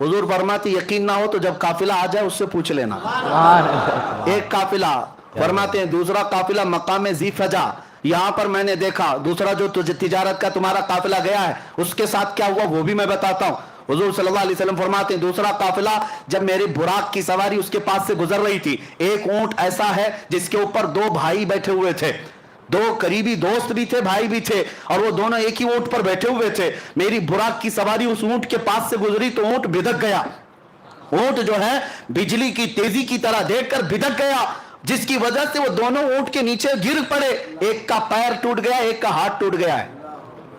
حضور فرماتے یقین نہ ہو تو جب قافلہ آ جائے اس سے پوچھ لینا. ایک قافلہ. فرماتے ہیں دوسرا قافلہ مقام ذی فجا, یہاں پر میں نے دیکھا. دوسرا جو تجارت کا تمہارا قافلہ گیا ہے اس کے ساتھ کیا ہوا وہ بھی میں بتاتا ہوں. حضور صلی اللہ علیہ وسلم فرماتے ہیں دوسرا قافلہ جب میری براق کی سواری اس کے پاس سے گزر رہی تھی, ایک اونٹ ایسا ہے جس کے اوپر دو بھائی بیٹھے ہوئے تھے, دو قریبی دوست بھی تھے, بھائی بھی تھے, اور وہ دونوں ایک ہی اونٹ پر بیٹھے ہوئے تھے. میری براق کی سواری اس اونٹ کے پاس سے گزری تو اونٹ بھدک گیا. اونٹ جو ہے بجلی کی تیزی کی طرح دیکھ کر بھدک گیا, جس کی وجہ سے وہ دونوں اونٹ کے نیچے گر پڑے. ایک کا پیر ٹوٹ گیا, ایک کا ہاتھ ٹوٹ گیا ہے.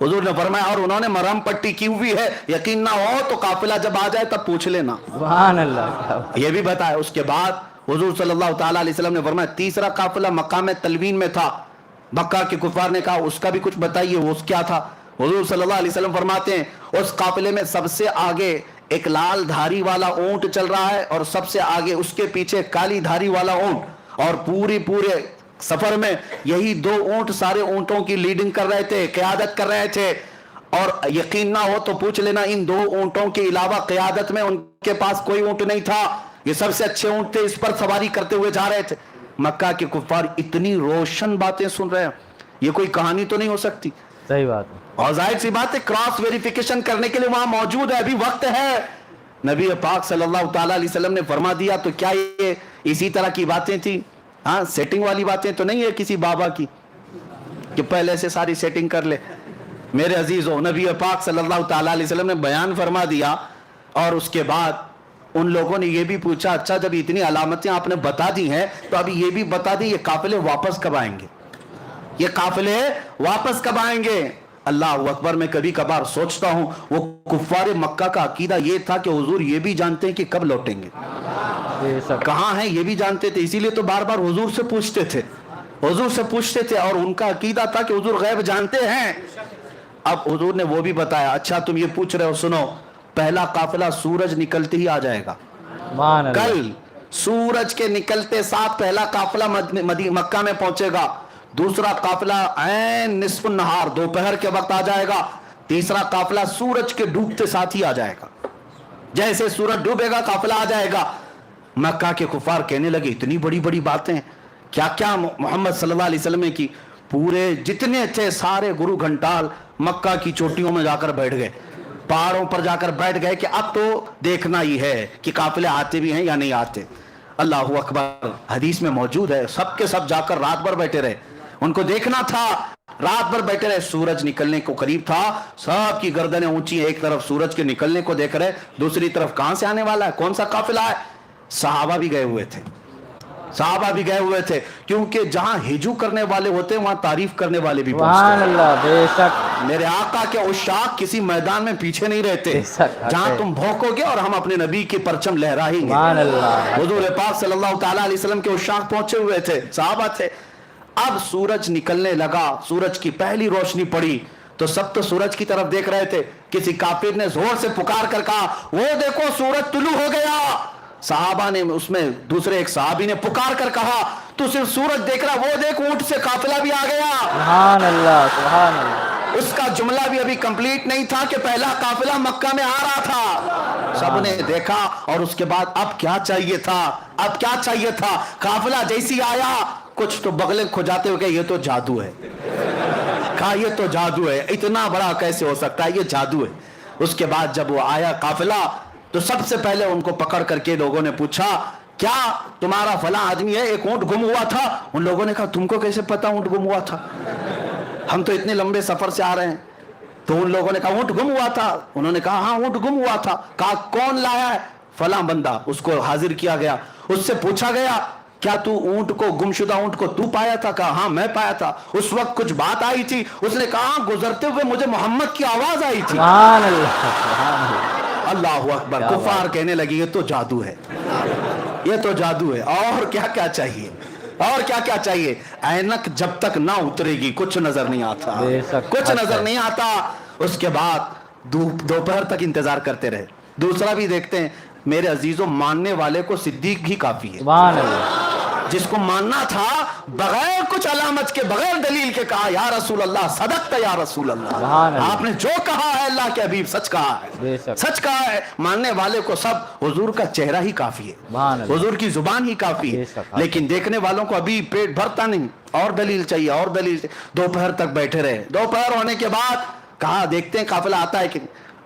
حضور نے فرمایا اور انہوں نے مرہم پٹی کی ہوئی ہے, یقین نہ ہو تو قافلہ جب آ جائے تب پوچھ لینا. سبحان اللہ. یہ بھی بتایا. اس کے بعد حضور صلی اللہ تعالی علیہ وسلم نے فرمایا تیسرا قافلہ مقام تلوین میں تھا. مکہ کے کفار نے کہا اس کا بھی کچھ بتائیے, وہ کیا تھا؟ حضور صلی اللہ علیہ وسلم فرماتے ہیں اس قافلے میں سب سے آگے ایک لال دھاری والا اونٹ چل رہا ہے, اور سب سے آگے اس کے پیچھے کالی دھاری والا اونٹ, اور پورے سفر میں یہی دو اونٹ سارے اونٹوں کی لیڈنگ کر رہے تھے, قیادت کر رہے تھے. اور یقین نہ ہو تو پوچھ لینا ان دو اونٹوں کے علاوہ قیادت میں ان کے پاس کوئی اونٹ نہیں تھا. یہ سب سے اچھے اونٹ تھے, اس پر سواری کرتے ہوئے جا رہے تھے. مکہ کے کفار اتنی روشن باتیں سن رہے ہیں, یہ کوئی کہانی تو نہیں ہو سکتی. صحیح بات ہے. اور ظاہر سی بات ہے کراس ویریفیکیشن کرنے کے لیے وہاں موجود ہے, ابھی وقت ہے. نبی پاک صلی اللہ تعالی علیہ وسلم نے فرما دیا تو کیا یہ اسی طرح کی باتیں تھی؟ ہاں, سیٹنگ والی باتیں تو نہیں ہے کسی بابا کی کہ پہلے سے ساری سیٹنگ کر لے. میرے عزیزو, نبی پاک صلی اللہ تعالی علیہ وسلم نے بیان فرما دیا, اور اس کے بعد ان لوگوں نے یہ بھی پوچھا اچھا جب اتنی علامتیں آپ نے بتا دی ہیں تو ابھی یہ بھی بتا دی یہ قافلے واپس کب آئیں گے, یہ قافلے واپس کب آئیں گے. اللہ اکبر. میں کبھی کبھار سوچتا ہوں وہ کفار مکہ کا عقیدہ یہ تھا کہ حضور یہ بھی جانتے ہیں کہ کب لوٹیں گے, کہاں ہیں یہ بھی جانتے تھے, اسی لیے تو بار بار حضور سے پوچھتے تھے, حضور سے پوچھتے تھے, اور ان کا عقیدہ تھا کہ حضور غیب جانتے ہیں. اب حضور نے وہ بھی بتایا اچھا تم یہ پوچھ رہے ہو, سنو پہلا قافلہ سورج نکلتے ہی آ جائے گا. کل سورج کے نکلتے ساتھ پہلا قافلہ مکہ میں پہنچے گا. دوسرا قافلہ عین نصف النہار دوپہر کے وقت آ جائے گا. تیسرا قافلہ سورج کے ڈوبتے ساتھ ہی آ جائے گا, جیسے سورج ڈوبے گا قافلہ آ جائے گا. مکہ کے کفار کہنے لگے اتنی بڑی بڑی باتیں کیا کیا محمد صلی اللہ علیہ وسلم کی. پورے جتنے تھے سارے گرو گھنٹال مکہ کی چوٹیوں میں جا کر بیٹھ گئے, پہاڑوں پر جا کر بیٹھ گئے کہ اب تو دیکھنا ہی ہے کہ قافلے آتے بھی ہیں یا نہیں آتے. اللہ اکبر. حدیث میں موجود ہے سب کے سب جا کر رات بھر بیٹھے رہے, ان کو دیکھنا تھا, رات بھر بیٹھے رہے. سورج نکلنے کو قریب تھا, سب کی گردنیں اونچی, ایک طرف سورج کے نکلنے کو دیکھ رہے, دوسری طرف کہاں سے آنے والا ہے, کون سا قافلہ ہے. صحابہ بھی گئے ہوئے تھے, صحابہ بھی گئے ہوئے تھے, کیونکہ جہاں ہجو کرنے والے ہوتے ہیں وہاں تعریف کرنے والے بھی سبحان اللہ. بے شک میرے آقا کے عشاق کسی میدان میں پیچھے نہیں رہتے, جہاں تم بھوکو گے اور ہم اپنے نبی کی پرچم لہرائیں گے. سبحان اللہ. حضور پاک صلی اللہ تعالی علیہ وسلم کے عشاق پہنچے ہوئے تھے, صحابہ تھے. اب سورج نکلنے لگا, سورج کی پہلی روشنی پڑی تو سب تو سورج کی طرف دیکھ رہے تھے. کسی کافر نے زور سے پکار کر کہا وہ دیکھو سورج طلوع ہو گیا. صحابہ نے, اس میں دوسرے ایک صحابی نے پکار کر کہا تو صرف سورج دیکھ رہا, وہ دیکھ اونٹ سے قافلہ بھی آ گیا. سبحان اللہ. سبحان اللہ. اس کا جملہ بھی ابھی کمپلیٹ نہیں تھا کہ پہلا قافلہ مکہ میں آ رہا تھا. سب نے دیکھا, اور اس کے بعد اب کیا چاہیے تھا, اب کیا چاہیے تھا. قافلہ جیسی آیا کچھ تو بغلیں کھجاتے ہوئے کہ یہ تو جادو ہے, کہا یہ تو جادو ہے, اتنا بڑا کیسے ہو سکتا ہے, یہ جادو ہے. اس کے بعد جب وہ آیا قافلہ تو سب سے پہلے ان کو پکڑ کر کے لوگوں نے پوچھا کیا تمہارا فلاں آدمی ہے, ایک اونٹ گم ہوا تھا. ان لوگوں نے کہا تم کو کیسے پتا اونٹ گم ہوا تھا, ہم تو اتنے لمبے سفر سے آ رہے ہیں. تو ان لوگوں نے کہا اونٹ گم ہوا تھا. انہوں نے کہا ہاں اونٹ گم ہوا تھا. کہا کون لایا ہے؟ فلاں بندہ. اس کو حاضر کیا گیا, اس سے پوچھا گیا کیا تو اونٹ کو, گمشدہ اونٹ کو تو پایا تھا؟ کہا ہاں میں پایا تھا. اس وقت کچھ بات آئی تھی؟ اس نے کہا گزرتے ہوئے مجھے محمد کی آواز آئی تھی. سبحان اللہ. سبحان اللہ. اللہ اکبر. کفار کہنے لگے یہ تو جادو ہے, یہ تو جادو ہے. اور کیا کیا چاہیے, اور کیا کیا چاہیے. اینک جب تک نہ اترے گی کچھ نظر نہیں آتا, کچھ نظر نہیں آتا. اس کے بعد دوپہر تک انتظار کرتے رہے. دوسرا بھی دیکھتے ہیں میرے عزیزوں, ماننے والے کو صدیق بھی کافی ہے. سبحان اللہ. جس کو ماننا تھا بغیر کچھ علامت کے بغیر دلیل کے کہا یا رسول اللہ صدقت یا رسول اللہ, آپ نے جو کہا ہے اللہ کے حبیب سچ کہا ہے, سچ کہا ہے. ماننے والے کو سب حضور کا چہرہ ہی کافی ہے, حضور کی زبان ہی کافی ہے. لیکن دیکھنے والوں کو ابھی پیٹ بھرتا نہیں, اور دلیل چاہیے, اور دلیل چاہیے. دوپہر تک بیٹھے رہے, دوپہر ہونے کے بعد کہا دیکھتے ہیں قافلہ آتا ہے کہ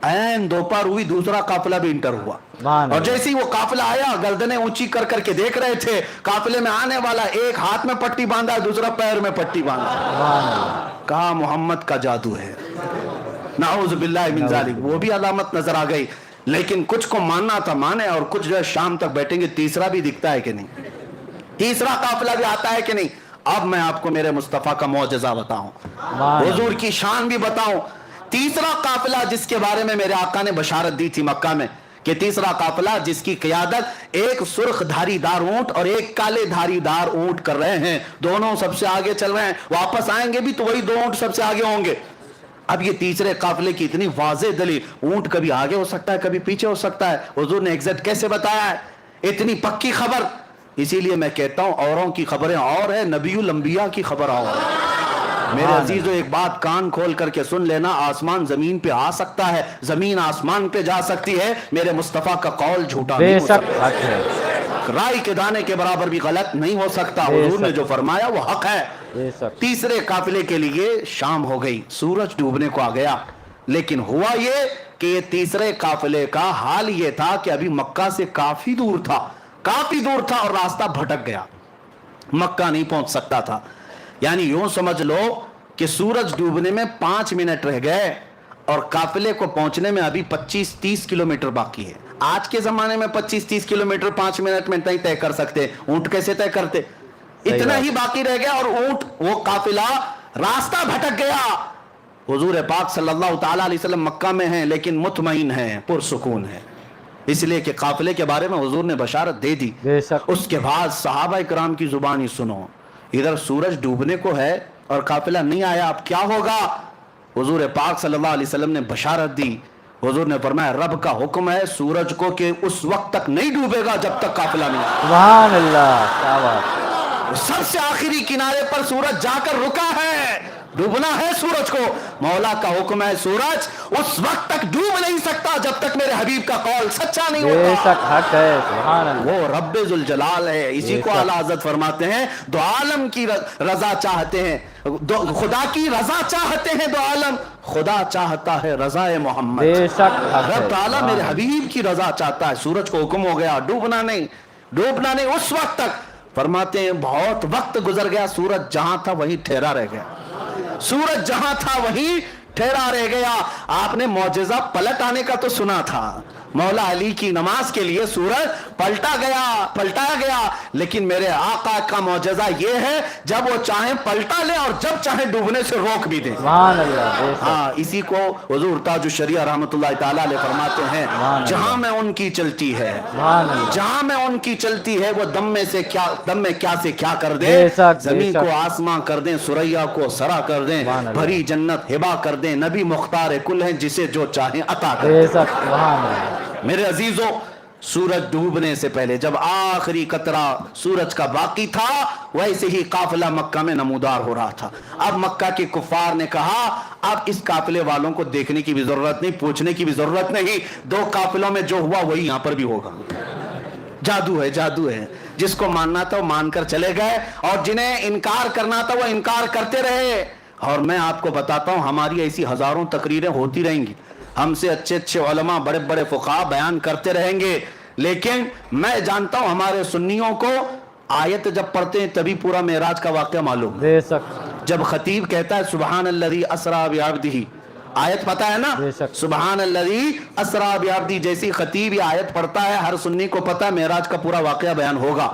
این دوپہر ہوئی, دوسرا قافلہ بھی انٹر ہوا. اور جیسے ہی وہ قافلہ آیا گردنیں اونچی کر کر کے دیکھ رہے تھے, قافلے میں آنے والا ایک ہاتھ میں پٹی باندھا ہے, دوسرا پیر میں پٹی باندھا. کہا محمد کا جادو ہے, نعوذ باللہ من ذالک. وہ بھی علامت نظر آ گئی. لیکن کچھ کو ماننا تھا مانے, اور کچھ جو ہے شام تک بیٹھیں گے. تیسرا بھی دکھتا ہے کہ نہیں, تیسرا قافلہ بھی آتا ہے کہ نہیں. اب میں آپ کو میرے مصطفیٰ کا معجزہ بتاؤں, حضور کی شان بھی بتاؤں. تیسرا قافلہ جس کے بارے میں میرے آقا نے بشارت دی تھی مکہ میں کہ تیسرا قافلہ جس کی قیادت ایک سرخ دھاری دار اونٹ اور ایک کالے دھاری دار اونٹ کر رہے ہیں, دونوں سب سے آگے چل رہے ہیں. واپس آئیں گے بھی تو وہی دو اونٹ سب سے آگے ہوں گے. اب یہ تیسرے قافلے کی اتنی واضح دلیل, اونٹ کبھی آگے ہو سکتا ہے کبھی پیچھے ہو سکتا ہے, حضور نے ایگزیکٹ کیسے بتایا ہے, اتنی پکی خبر. اسی لیے میں کہتا ہوں اوروں کی خبریں اور ہے, نبی الانبیاء کی خبر اور ہے. میرے عزیزو ایک بات کان کھول کر کے سن لینا, آسمان زمین پہ آ سکتا ہے, زمین آسمان پہ جا سکتی ہے, میرے مصطفیٰ کا قول جھوٹا نہیں ہو سکتا, رائی کے دانے کے برابر بھی غلط نہیں ہو سکتا. حضور نے جو فرمایا وہ حق ہے. تیسرے قافلے کے لیے شام ہو گئی, سورج ڈوبنے کو آ گیا. لیکن ہوا یہ کہ یہ تیسرے قافلے کا حال یہ تھا کہ ابھی مکہ سے کافی دور تھا, کافی دور تھا, اور راستہ بھٹک گیا, مکہ نہیں پہنچ سکتا تھا. یعنی یوں سمجھ لو کہ سورج ڈوبنے میں 5 منٹ رہ گئے اور قافلے کو پہنچنے میں ابھی 25-30 کلومیٹر باقی ہے. آج کے زمانے میں 25-30 کلومیٹر 5 منٹ میں نہیں طے کر سکتے, اونٹ کیسے طے کرتے, اتنا ہی باقی رہ گیا. اور اونٹ وہ قافلہ راستہ بھٹک گیا. حضور پاک صلی اللہ تعالی علیہ وسلم مکہ میں ہیں لیکن مطمئن ہیں, پرسکون ہیں, اس لیے کہ قافلے کے بارے میں حضور نے بشارت دے دی. اس کے بعد صحابہ کرام کی زبانی سنو, ادھر سورج ڈوبنے کو ہے اور قافلہ نہیں آیا, اب کیا ہوگا. حضور پاک صلی اللہ علیہ وسلم نے بشارت دی. حضور نے فرمایا رب کا حکم ہے سورج کو کہ اس وقت تک نہیں ڈوبے گا جب تک قافلہ نہیں آیا. سبحان اللہ, کیا بات. سب سے آخری کنارے پر سورج جا کر رکا ہے, ڈوبنا ہے سورج کو. مولا کا حکم ہے سورج اس وقت تک ڈوب نہیں سکتا جب تک میرے حبیب کا قول سچا نہیں ہوتا. بے شک حق ہے, سبحان اللہ. وہ رب ذوالجلال ہے. اسی کو اعلیٰ حضرت فرماتے ہیں دو عالم کی رضا چاہتے ہیں, خدا کی رضا چاہتے ہیں دو عالم, خدا چاہتا ہے رضا محمد. بے شک رب تعالیٰ میرے حبیب کی رضا چاہتا ہے. سورج کو حکم ہو گیا ڈوبنا نہیں, ڈوبنا نہیں اس وقت تک. فرماتے ہیں بہت وقت گزر گیا, سورج جہاں تھا وہیں ٹھہرا رہ گیا, سورج جہاں تھا وہیں ٹھہرا رہ گیا. آپ نے معجزہ پلٹ آنے کا تو سنا تھا, مولا علی کی نماز کے لیے سورج پلٹایا گیا, لیکن میرے آقا کا معجزہ یہ ہے جب وہ چاہیں پلٹا لے اور جب چاہیں ڈوبنے سے روک بھی دیں. سبحان اللہ. ہاں, اسی کو حضور تاج الشریعہ رحمۃ اللہ تعالیٰ علیہ فرماتے ہیں جہاں میں ان کی چلتی ہے, جہاں میں ان کی چلتی ہے وہ دم میں کیا سے کیا کر دیں, زمین کو آسماں کر دیں, سریا کو سرا کر دیں, بھری جنت ہبا کر دیں. نبی مختار کل ہیں جسے جو چاہیں عطا کر دیں. میرے عزیزو, سورج ڈوبنے سے پہلے جب آخری قطرہ سورج کا باقی تھا ویسے ہی قافلہ مکہ میں نمودار ہو رہا تھا. اب مکہ کے کفار نے کہا اب اس قافلے والوں کو دیکھنے کی بھی ضرورت نہیں, پوچھنے کی بھی ضرورت نہیں, 2 قافلوں میں جو ہوا وہی یہاں پر بھی ہوگا. جادو ہے, جادو ہے. جس کو ماننا تھا وہ مان کر چلے گئے اور جنہیں انکار کرنا تھا وہ انکار کرتے رہے. اور میں آپ کو بتاتا ہوں ہماری ایسی ہزاروں تقریریں ہوتی رہیں گی, ہم سے اچھے علماء بڑے بڑے فقہاء بیان کرتے رہیں گے, لیکن میں جانتا ہوں ہمارے سنیوں کو آیت جب پڑھتے ہیں تبھی پورا معراج کا واقعہ معلوم. جب خطیب کہتا ہے سبحان الذی اسری بعبدہ, آیت پتہ ہے نا, سبحان الذی اسری بعبدہ, جیسی خطیب یہ آیت پڑھتا ہے ہر سنی کو پتہ ہے معراج کا پورا واقعہ بیان ہوگا.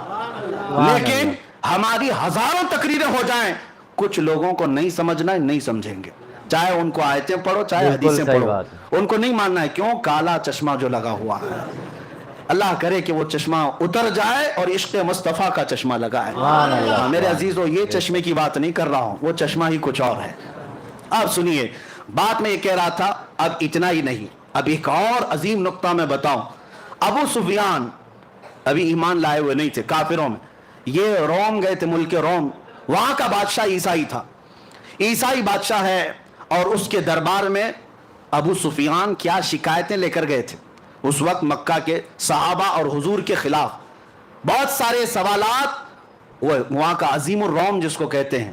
لیکن ہماری ہزاروں تقریریں ہو جائیں, کچھ لوگوں کو نہیں سمجھنا ہے, نہیں سمجھیں گے, چاہے ان کو آیتیں پڑھو چاہے حدیثیں پڑھو, ان کو نہیں ماننا ہے. کیوں؟ کالا چشمہ جو لگا ہوا ہے. اللہ کرے کہ وہ چشمہ اتر جائے اور عشق مصطفیٰ کا چشمہ لگا ہے. میرے عزیزو, یہ چشمے کی بات نہیں کر رہا ہوں, وہ چشمہ ہی کچھ اور ہے. اب سنیے بات میں یہ کہہ رہا تھا, اب اتنا ہی نہیں, اب ایک اور عظیم نقطہ میں بتاؤں. ابو سفیان ابھی ایمان لائے ہوئے نہیں تھے, کافروں میں یہ روم گئے تھے, ملک روم, وہاں کا بادشاہ عیسائی تھا, عیسائی بادشاہ ہے, اور اس کے دربار میں ابو سفیان کیا شکایتیں لے کر گئے تھے اس وقت مکہ کے صحابہ اور حضور کے خلاف. بہت سارے سوالات وہ وہاں کا عظیم الروم جس کو کہتے ہیں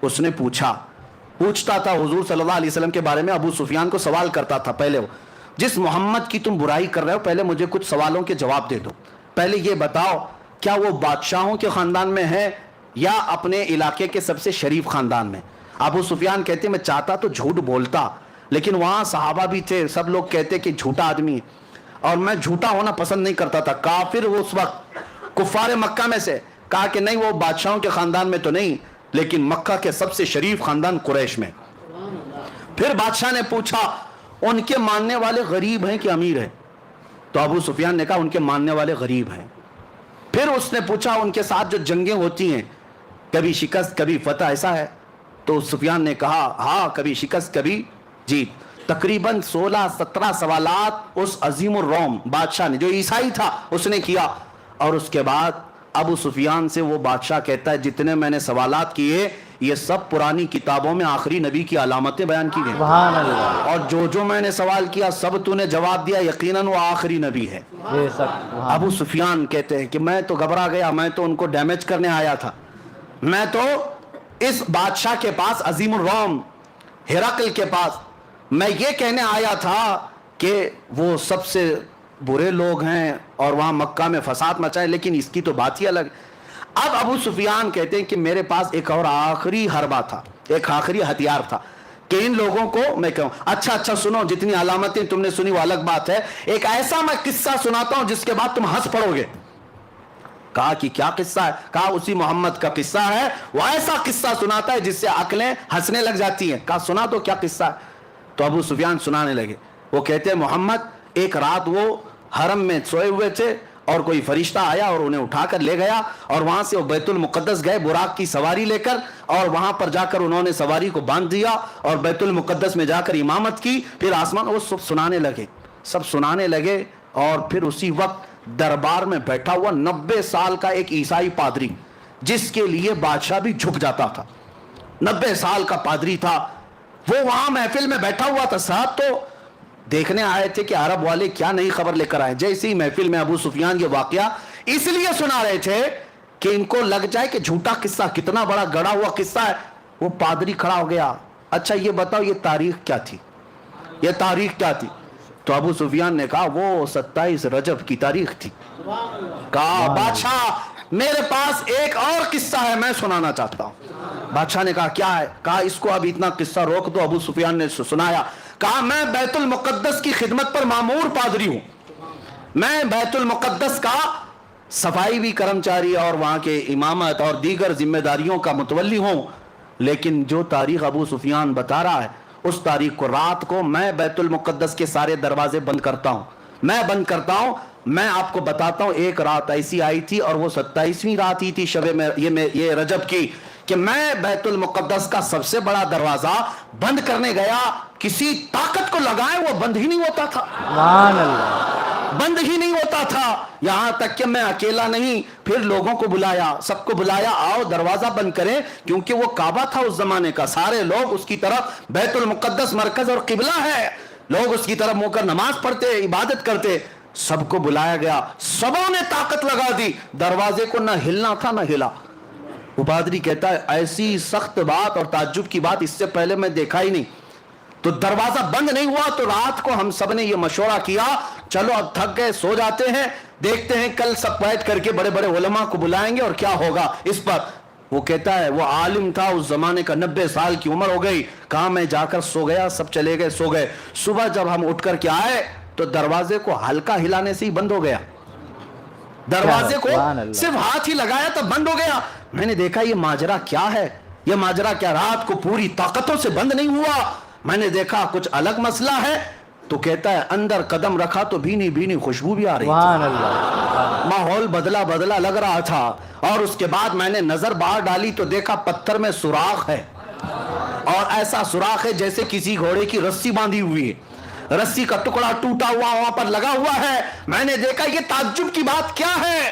اس نے پوچھتا تھا حضور صلی اللہ علیہ وسلم کے بارے میں. ابو سفیان کو سوال کرتا تھا, پہلے وہ جس محمد کی تم برائی کر رہے ہو پہلے مجھے کچھ سوالوں کے جواب دے دو, پہلے یہ بتاؤ کیا وہ بادشاہوں کے خاندان میں ہے یا اپنے علاقے کے سب سے شریف خاندان میں. ابو سفیان کہتے میں چاہتا تو جھوٹ بولتا, لیکن وہاں صحابہ بھی تھے, سب لوگ کہتے کہ جھوٹا آدمی ہے, اور میں جھوٹا ہونا پسند نہیں کرتا تھا. کافر وہ اس وقت کفار مکہ میں سے کہا کہ نہیں وہ بادشاہوں کے خاندان میں تو نہیں, لیکن مکہ کے سب سے شریف خاندان قریش میں. پھر بادشاہ نے پوچھا ان کے ماننے والے غریب ہیں کہ امیر ہیں؟ تو ابو سفیان نے کہا ان کے ماننے والے غریب ہیں. پھر اس نے پوچھا ان کے ساتھ جو جنگیں ہوتی ہیں کبھی شکست کبھی فتح ایسا ہے؟ تو سفیان نے کہا ہاں کبھی شکست کبھی جیت. تقریباً 16-17 سوالات اس عظیم الروم بادشاہ نے جو عیسائی تھا اس نے کیا, اور اس کے بعد ابو سفیان سے وہ بادشاہ کہتا ہے جتنے میں نے سوالات کیے یہ سب پرانی کتابوں میں آخری نبی کی علامتیں بیان کی گئی, سبحان اللہ, اور جو میں نے سوال کیا سب تو نے جواب دیا, یقیناً وہ آخری نبی ہے. ابو سفیان کہتے ہیں کہ میں تو گھبرا گیا, میں تو ان کو ڈیمیج کرنے آیا تھا, میں تو اس بادشاہ کے پاس عظیم الروم ہرقل کے پاس میں یہ کہنے آیا تھا کہ وہ سب سے برے لوگ ہیں اور وہاں مکہ میں فساد مچائے, لیکن اس کی تو بات ہی الگ. اب ابو سفیان کہتے ہیں کہ میرے پاس ایک اور آخری حربہ تھا, ایک آخری ہتھیار تھا کہ ان لوگوں کو میں کہوں اچھا سنو, جتنی علامتیں تم نے سنی وہ الگ بات ہے, ایک ایسا میں قصہ سناتا ہوں جس کے بعد تم ہنس پڑو گے. کہا کہ کیا قصہ ہے؟ کہا اسی محمد کا قصہ ہے, وہ ایسا قصہ سناتا ہے جس سے عقلیں ہنسنے لگ جاتی ہیں. کہا سنا تو کیا قصہ ہے؟ تو ابو سفیان سنانے لگے. وہ کہتے ہیں محمد ایک رات وہ حرم میں سوئے ہوئے تھے اور کوئی فرشتہ آیا اور انہیں اٹھا کر لے گیا, اور وہاں سے وہ بیت المقدس گئے براق کی سواری لے کر, اور وہاں پر جا کر انہوں نے سواری کو باندھ دیا اور بیت المقدس میں جا کر امامت کی. پھر آسمان وہ سب سنانے لگے, اور پھر اسی وقت دربار میں بیٹھا ہوا 90 سال کا ایک عیسائی پادری جس کے لیے بادشاہ بھی جھک جاتا تھا, 90 سال کا پادری تھا, وہ وہاں محفل میں بیٹھا ہوا تھا. صاحب تو دیکھنے آئے تھے کہ عرب والے کیا نئی خبر لے کر آئے. جیسے ہی محفل میں ابو سفیان یہ واقعہ اس لیے سنا رہے تھے کہ ان کو لگ جائے کہ جھوٹا قصہ کتنا بڑا گڑا ہوا قصہ ہے, وہ پادری کھڑا ہو گیا. اچھا یہ بتاؤ یہ تاریخ کیا تھی, یہ تاریخ کیا تھی؟ تو ابو سفیان نے کہا وہ 27 رجب کی تاریخ تھی. کہا بادشاہ میرے پاس ایک اور قصہ ہے میں سنانا چاہتا ہوں. بادشاہ نے کہا کیا ہے؟ کہا اس کو اب اتنا قصہ روک دو. ابو سفیان نے سنایا. کہا میں بیت المقدس کی خدمت پر مامور پادری ہوں, میں بیت المقدس کا صفائی بھی کرمچاری اور وہاں کے امامت اور دیگر ذمہ داریوں کا متولی ہوں, لیکن جو تاریخ ابو سفیان بتا رہا ہے اس تاریخ کو رات کو میں بیت المقدس کے سارے دروازے بند کرتا ہوں. میں آپ کو بتاتا ہوں ایک رات ایسی آئی تھی اور وہ 27ویں رات ہی تھی شب یہ رجب کی کہ میں بیت المقدس کا سب سے بڑا دروازہ بند کرنے گیا, کسی طاقت کو لگائے وہ بند ہی نہیں ہوتا تھا, سبحان اللہ, بند ہی نہیں ہوتا تھا. یہاں تک کہ میں اکیلا نہیں, پھر لوگوں کو بلایا, سب کو بلایا آؤ دروازہ بند کریں, کیونکہ وہ کعبہ تھا اس زمانے کا, سارے لوگ اس کی طرف, بیت المقدس مرکز اور قبلہ ہے, لوگ اس کی طرف منہ کر نماز پڑھتے عبادت کرتے. سب کو بلایا گیا, سبوں نے طاقت لگا دی, دروازے کو نہ ہلنا تھا نہ ہلا. وہ پادری کہتا ہے ایسی سخت بات اور تعجب کی بات اس سے پہلے میں دیکھا ہی نہیں. تو دروازہ بند نہیں ہوا. تو رات کو ہم سب نے یہ مشورہ کیا چلو اب تھک گئے سو جاتے ہیں, دیکھتے ہیں کل سب بیٹھ کر کے بڑے بڑے علماء کو بلائیں گے اور کیا ہوگا اس پر. وہ کہتا ہے وہ عالم تھا اس زمانے کا, 90 سال کی عمر ہو گئی. کہا میں جا کر سو گیا, سب چلے گئے سو گئے. صبح جب ہم اٹھ کر کے آئے تو دروازے کو ہلکا ہلانے سے ہی بند ہو گیا, دروازے کو صرف ہاتھ ہی لگایا تو بند ہو گیا. میں نے دیکھا یہ ماجرا کیا ہے, یہ ماجرا کیا رات کو پوری طاقتوں سے بند نہیں ہوا. میں نے دیکھا کچھ الگ مسئلہ ہے. تو کہتا ہے اندر قدم رکھا تو بھینی بھینی خوشبو بھی آ رہی تھی, ماحول بدلا لگ رہا تھا. اور اس کے بعد میں نے نظر باہر ڈالی تو دیکھا پتھر میں سوراخ ہے, اور ایسا سوراخ ہے جیسے کسی گھوڑے کی رسی باندھی ہوئی ہے, رسی کا ٹکڑا ٹوٹا ہوا وہاں پر لگا ہوا ہے. میں نے دیکھا یہ تعجب کی بات کیا ہے,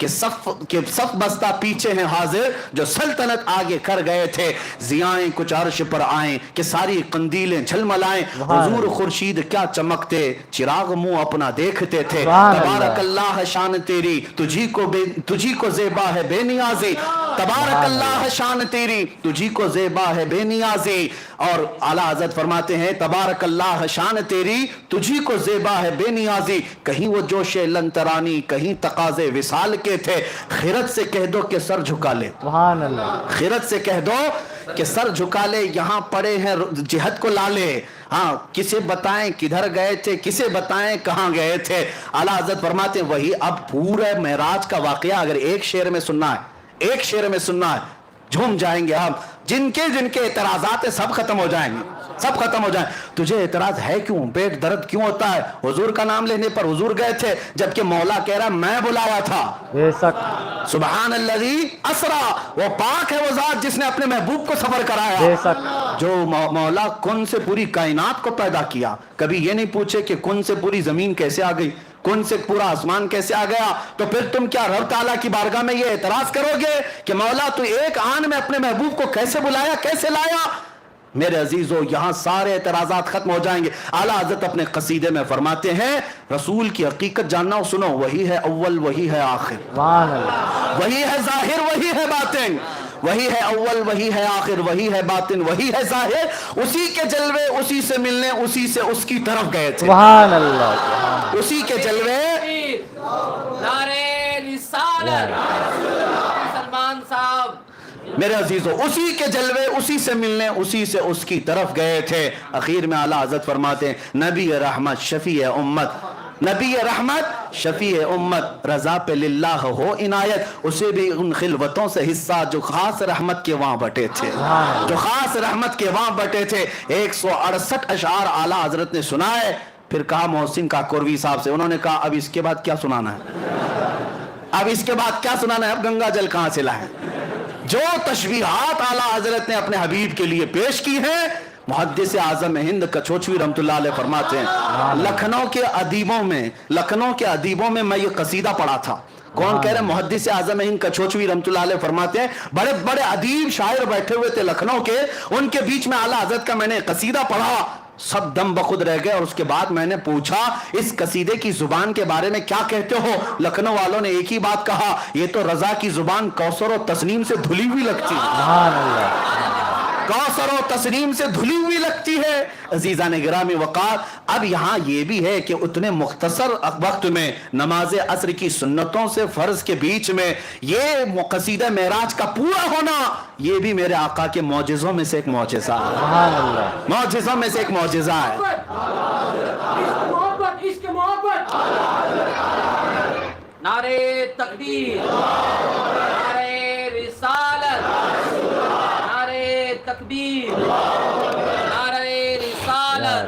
کہ صف بستہ پیچھے ہیں حاضر جو سلطنت آگے کر گئے تھے. ضیائیں کچھ عرش پر آئیں کہ ساری قندیلیں جھلملائیں. حضور خورشید کیا چمکتے چراغ منہ اپنا دیکھتے تھے. تبارک اللہ شان تیری تجھی کو زیبا ہے بے نیازی. تبارک اللہ شان تیری تجھی کو زیبا ہے بے نیازی. اور اعلیٰ حضرت فرماتے ہیں تبارک اللہ شان تیری تجھی کو زیبا ہے بے نیازی. کہیں وہ جوش لنترانی کہیں تقاضے وصال کے تھے. خیرت سے کہہ دو کہ سر جھکا لے. سبحان اللہ. خیرت سے کہہ دو کہ سر جھکا لے. یہاں پڑے ہیں جہد کو لالے. ہاں کسے بتائیں کدھر گئے تھے کسے بتائیں کہاں گئے تھے. اعلیٰ حضرت فرماتے ہیں وہی اب پورا معراج کا واقعہ اگر ایک شعر میں سننا ہے جھوم جائیں گے ہم. جن کے اعتراضات سب ختم ہو جائیں گے. تجھے اعتراض ہے کیوں؟ پیٹ درد کیوں ہوتا ہے؟ حضور کا نام لینے پر حضور گئے تھے جبکہ مولا کہہ رہا میں بلایا تھا. سبحان الذی اسرا. وہ پاک ہے وہ ذات جس نے اپنے محبوب کو سفر کرایا. جو مولا کن سے پوری کائنات کو پیدا کیا کبھی یہ نہیں پوچھے کہ کن سے پوری زمین کیسے آ گئی کن سے پورا آسمان کیسے آ گیا. تو پھر تم کیا رب تعالیٰ کی بارگاہ میں یہ اعتراض کرو گے کہ مولا تو ایک آن میں اپنے محبوب کو کیسے بلایا کیسے لایا؟ میرے عزیزو یہاں سارے اعتراضات ختم ہو جائیں گے. اعلیٰ حضرت اپنے قصیدے میں فرماتے ہیں رسول کی حقیقت جاننا ہو سنو وہی ہے اول وہی ہے آخر. وہی ہے ظاہر وہی ہے باطن. وہی ہے اول وہی ہے آخر وہی ہے باطن وہی ہے ظاہر. اسی کے جلوے اسی سے ملنے اسی سے اس کی طرف گئے تھے. سبحان اللہ. اسی کے جلوے نعرے رسالت سلمان صاحب میرے عزیزو اسی کے جلوے اسی سے ملنے اسی سے اس کی طرف گئے تھے. اخیر میں اعلیٰ حضرت فرماتے ہیں نبی رحمت شفیع امت نبی رحمت شفیع امت رضا پہ للہ ہو عنایت. اسے بھی ان خلوتوں سے حصہ جو خاص رحمت کے وہاں بٹے تھے 168 اشعار اعلیٰ حضرت نے سنائے. پھر کہا محسن کاکوروی صاحب سے. انہوں نے کہا اب اس کے بعد کیا سنانا ہے اب گنگا جل کہاں سے لائیں؟ جو تشبیہات اعلیٰ حضرت نے اپنے حبیب کے لیے پیش کی ہیں محدث اعظم ہند کچھوچوی رحمت اللہ علیہ فرماتے ہیں لکھنؤ کے ادیبوں میں یہ قصیدہ پڑھا تھا. کون کہہ رہے ہیں؟ محدث اعظم ہند کچھوچوی رحمت اللہ علیہ فرماتے ہیں بڑے بڑے ادیب شاعر بیٹھے ہوئے تھے لکھنؤ کے. ان کے بیچ میں اعلیٰ حضرت کا میں نے قصیدہ پڑھا سب دم بخود رہ گئے. اور اس کے بعد میں نے پوچھا اس قصیدے کی زبان کے بارے میں کیا کہتے ہو؟ لکھنؤ والوں نے ایک ہی بات کہا یہ تو رضا کی زبان کوثر و تسنیم سے دھلی ہوئی لگتی ہے. کوثر و تسنیم سے دھلی ہوئی لگتی ہے. عزیزان گرامی وقار اب یہاں یہ بھی ہے کہ اتنے مختصر وقت میں نماز عصر کی سنتوں سے فرض کے بیچ میں یہ قصیدہ معراج کا پورا ہونا یہ بھی میرے آقا کے معجزوں میں سے ایک معجزہ ہے. نعرے تکبیر نعرے رسالت نعرے تکبیر نعرے رسالت.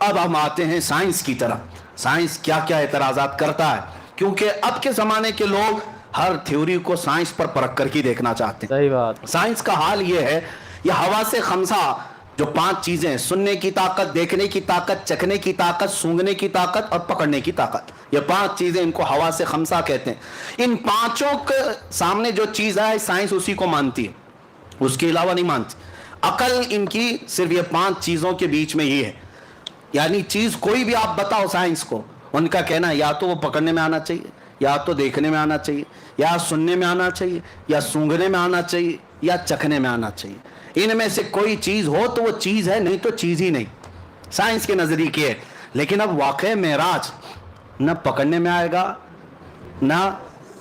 اب ہم آتے ہیں سائنس کی طرف. سائنس کیا کیا اعتراضات کرتا ہے کیونکہ اب کے زمانے کے لوگ ہر تھیوری کو سائنس پر پرکھ کر کے دیکھنا چاہتے ہیں. صحیح بات. سائنس کا حال یہ ہے یہ حواس خمسہ جو 5 چیزیں سننے کی طاقت دیکھنے کی طاقت چکھنے کی طاقت سونگھنے کی طاقت اور پکڑنے کی طاقت یہ 5 چیزیں ان کو حواس خمسہ کہتے ہیں. ان 5 کے سامنے جو چیز ہے سائنس اسی کو مانتی ہے اس کے علاوہ نہیں مانتی. عقل ان کی صرف یہ 5 چیزوں کے بیچ میں ہی ہے. یعنی چیز کوئی بھی آپ بتاؤ سائنس کو ان کا کہنا ہے یا تو وہ پکڑنے میں آنا چاہیے یا تو دیکھنے میں آنا چاہیے یا سننے میں آنا چاہیے یا سونگھنے میں آنا چاہیے یا چکھنے میں آنا چاہیے. ان میں سے کوئی چیز ہو تو وہ چیز ہے نہیں تو چیز ہی نہیں سائنس کے نظریے کی ہے. لیکن اب واقع معراج نہ پکڑنے میں آئے گا نہ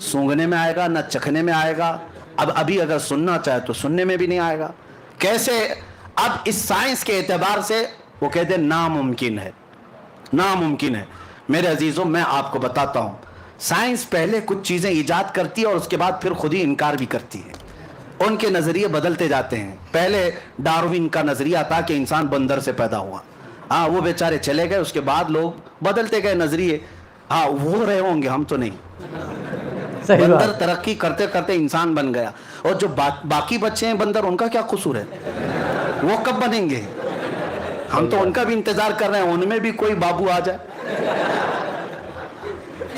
سونگھنے میں آئے گا نہ چکھنے میں آئے گا. اب ابھی اگر سننا چاہے تو سننے میں بھی نہیں آئے گا. کیسے؟ اب اس سائنس کے اعتبار سے وہ کہتے ہیں ناممکن ہے. میرے عزیزوں میں آپ کو بتاتا ہوں سائنس پہلے کچھ چیزیں ایجاد کرتی ہے اور اس کے بعد پھر خود ہی انکار بھی کرتی ہے. ان کے نظریے بدلتے جاتے ہیں. پہلے ڈاروین کا نظریہ تھا کہ انسان بندر سے پیدا ہوا. وہ بیچارے چلے گئے اس کے بعد لوگ بدلتے گئے نظریے. وہ رہے ہوں گے ہم تو نہیں. بندر ترقی کرتے کرتے انسان بن گیا اور جو باقی بچے ہیں بندر ان کا کیا قصور ہے؟ وہ کب بنیں گے؟ ہم تو ان کا بھی انتظار کر رہے ہیں ان میں بھی کوئی بابو آ جائے.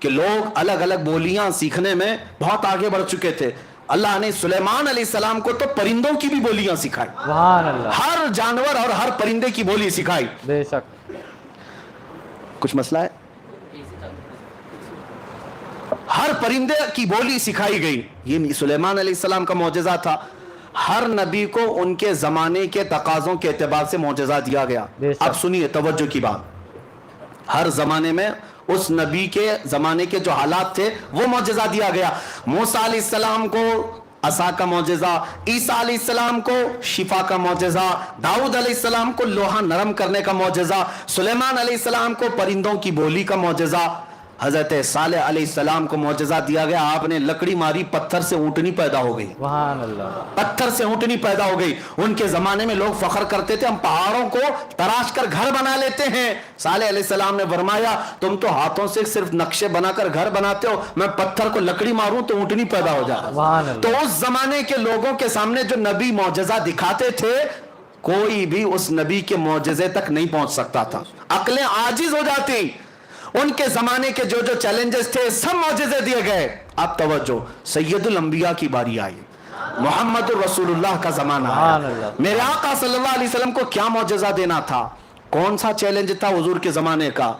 کہ لوگ الگ الگ بولیاں سیکھنے میں بہت آگے بڑھ چکے تھے. اللہ نے سلیمان علیہ السلام کو تو پرندوں کی بھی بولیاں سکھائی, سبحان اللہ, ہر جانور اور ہر پرندے کی بولی سکھائی. بے شک, کچھ مسئلہ ہے؟ ہر پرندے کی بولی سکھائی گئی. یہ سلیمان علیہ السلام کا معجزہ تھا. ہر نبی کو ان کے زمانے کے تقاضوں کے اعتبار سے معجزہ دیا گیا. اب سنیے توجہ کی بات, ہر زمانے میں اس نبی کے زمانے کے جو حالات تھے وہ معجزہ دیا گیا. موسیٰ علیہ السلام کو عصا کا معجزہ, عیسیٰ علیہ السلام کو شفا کا معجزہ, داؤد علیہ السلام کو لوہا نرم کرنے کا معجزہ, سلیمان علیہ السلام کو پرندوں کی بولی کا معجزہ, حضرت صالح علیہ السلام کو معجزہ دیا گیا, آپ نے لکڑی ماری, پتھر سے اونٹنی پیدا ہو گئی. سبحان اللہ, پتھر سے اونٹنی پیدا ہو گئی. ان کے زمانے میں لوگ فخر کرتے تھے ہم پہاڑوں کو تراش کر گھر بنا لیتے ہیں. صالح علیہ السلام نے فرمایا تم تو ہاتھوں سے صرف نقشے بنا کر گھر بناتے ہو, میں پتھر کو لکڑی ماروں تو اونٹنی پیدا ہو جائے. سبحان اللہ. تو اس زمانے کے لوگوں کے سامنے جو نبی معجزہ دکھاتے تھے کوئی بھی اس نبی کے معجزے تک نہیں پہنچ سکتا تھا, عقلیں عاجز ہو جاتی. ان کے زمانے کے جو جو چیلنجز تھے سب معجزے دیے گئے. اب توجہ, سید الانبیاء کی باری آئی, محمد الرسول اللہ کا زمانہ آیا. میرے آقا صلی اللہ علیہ وسلم کو کیا معجزہ دینا تھا, کون سا چیلنج تھا حضور کے زمانے کا؟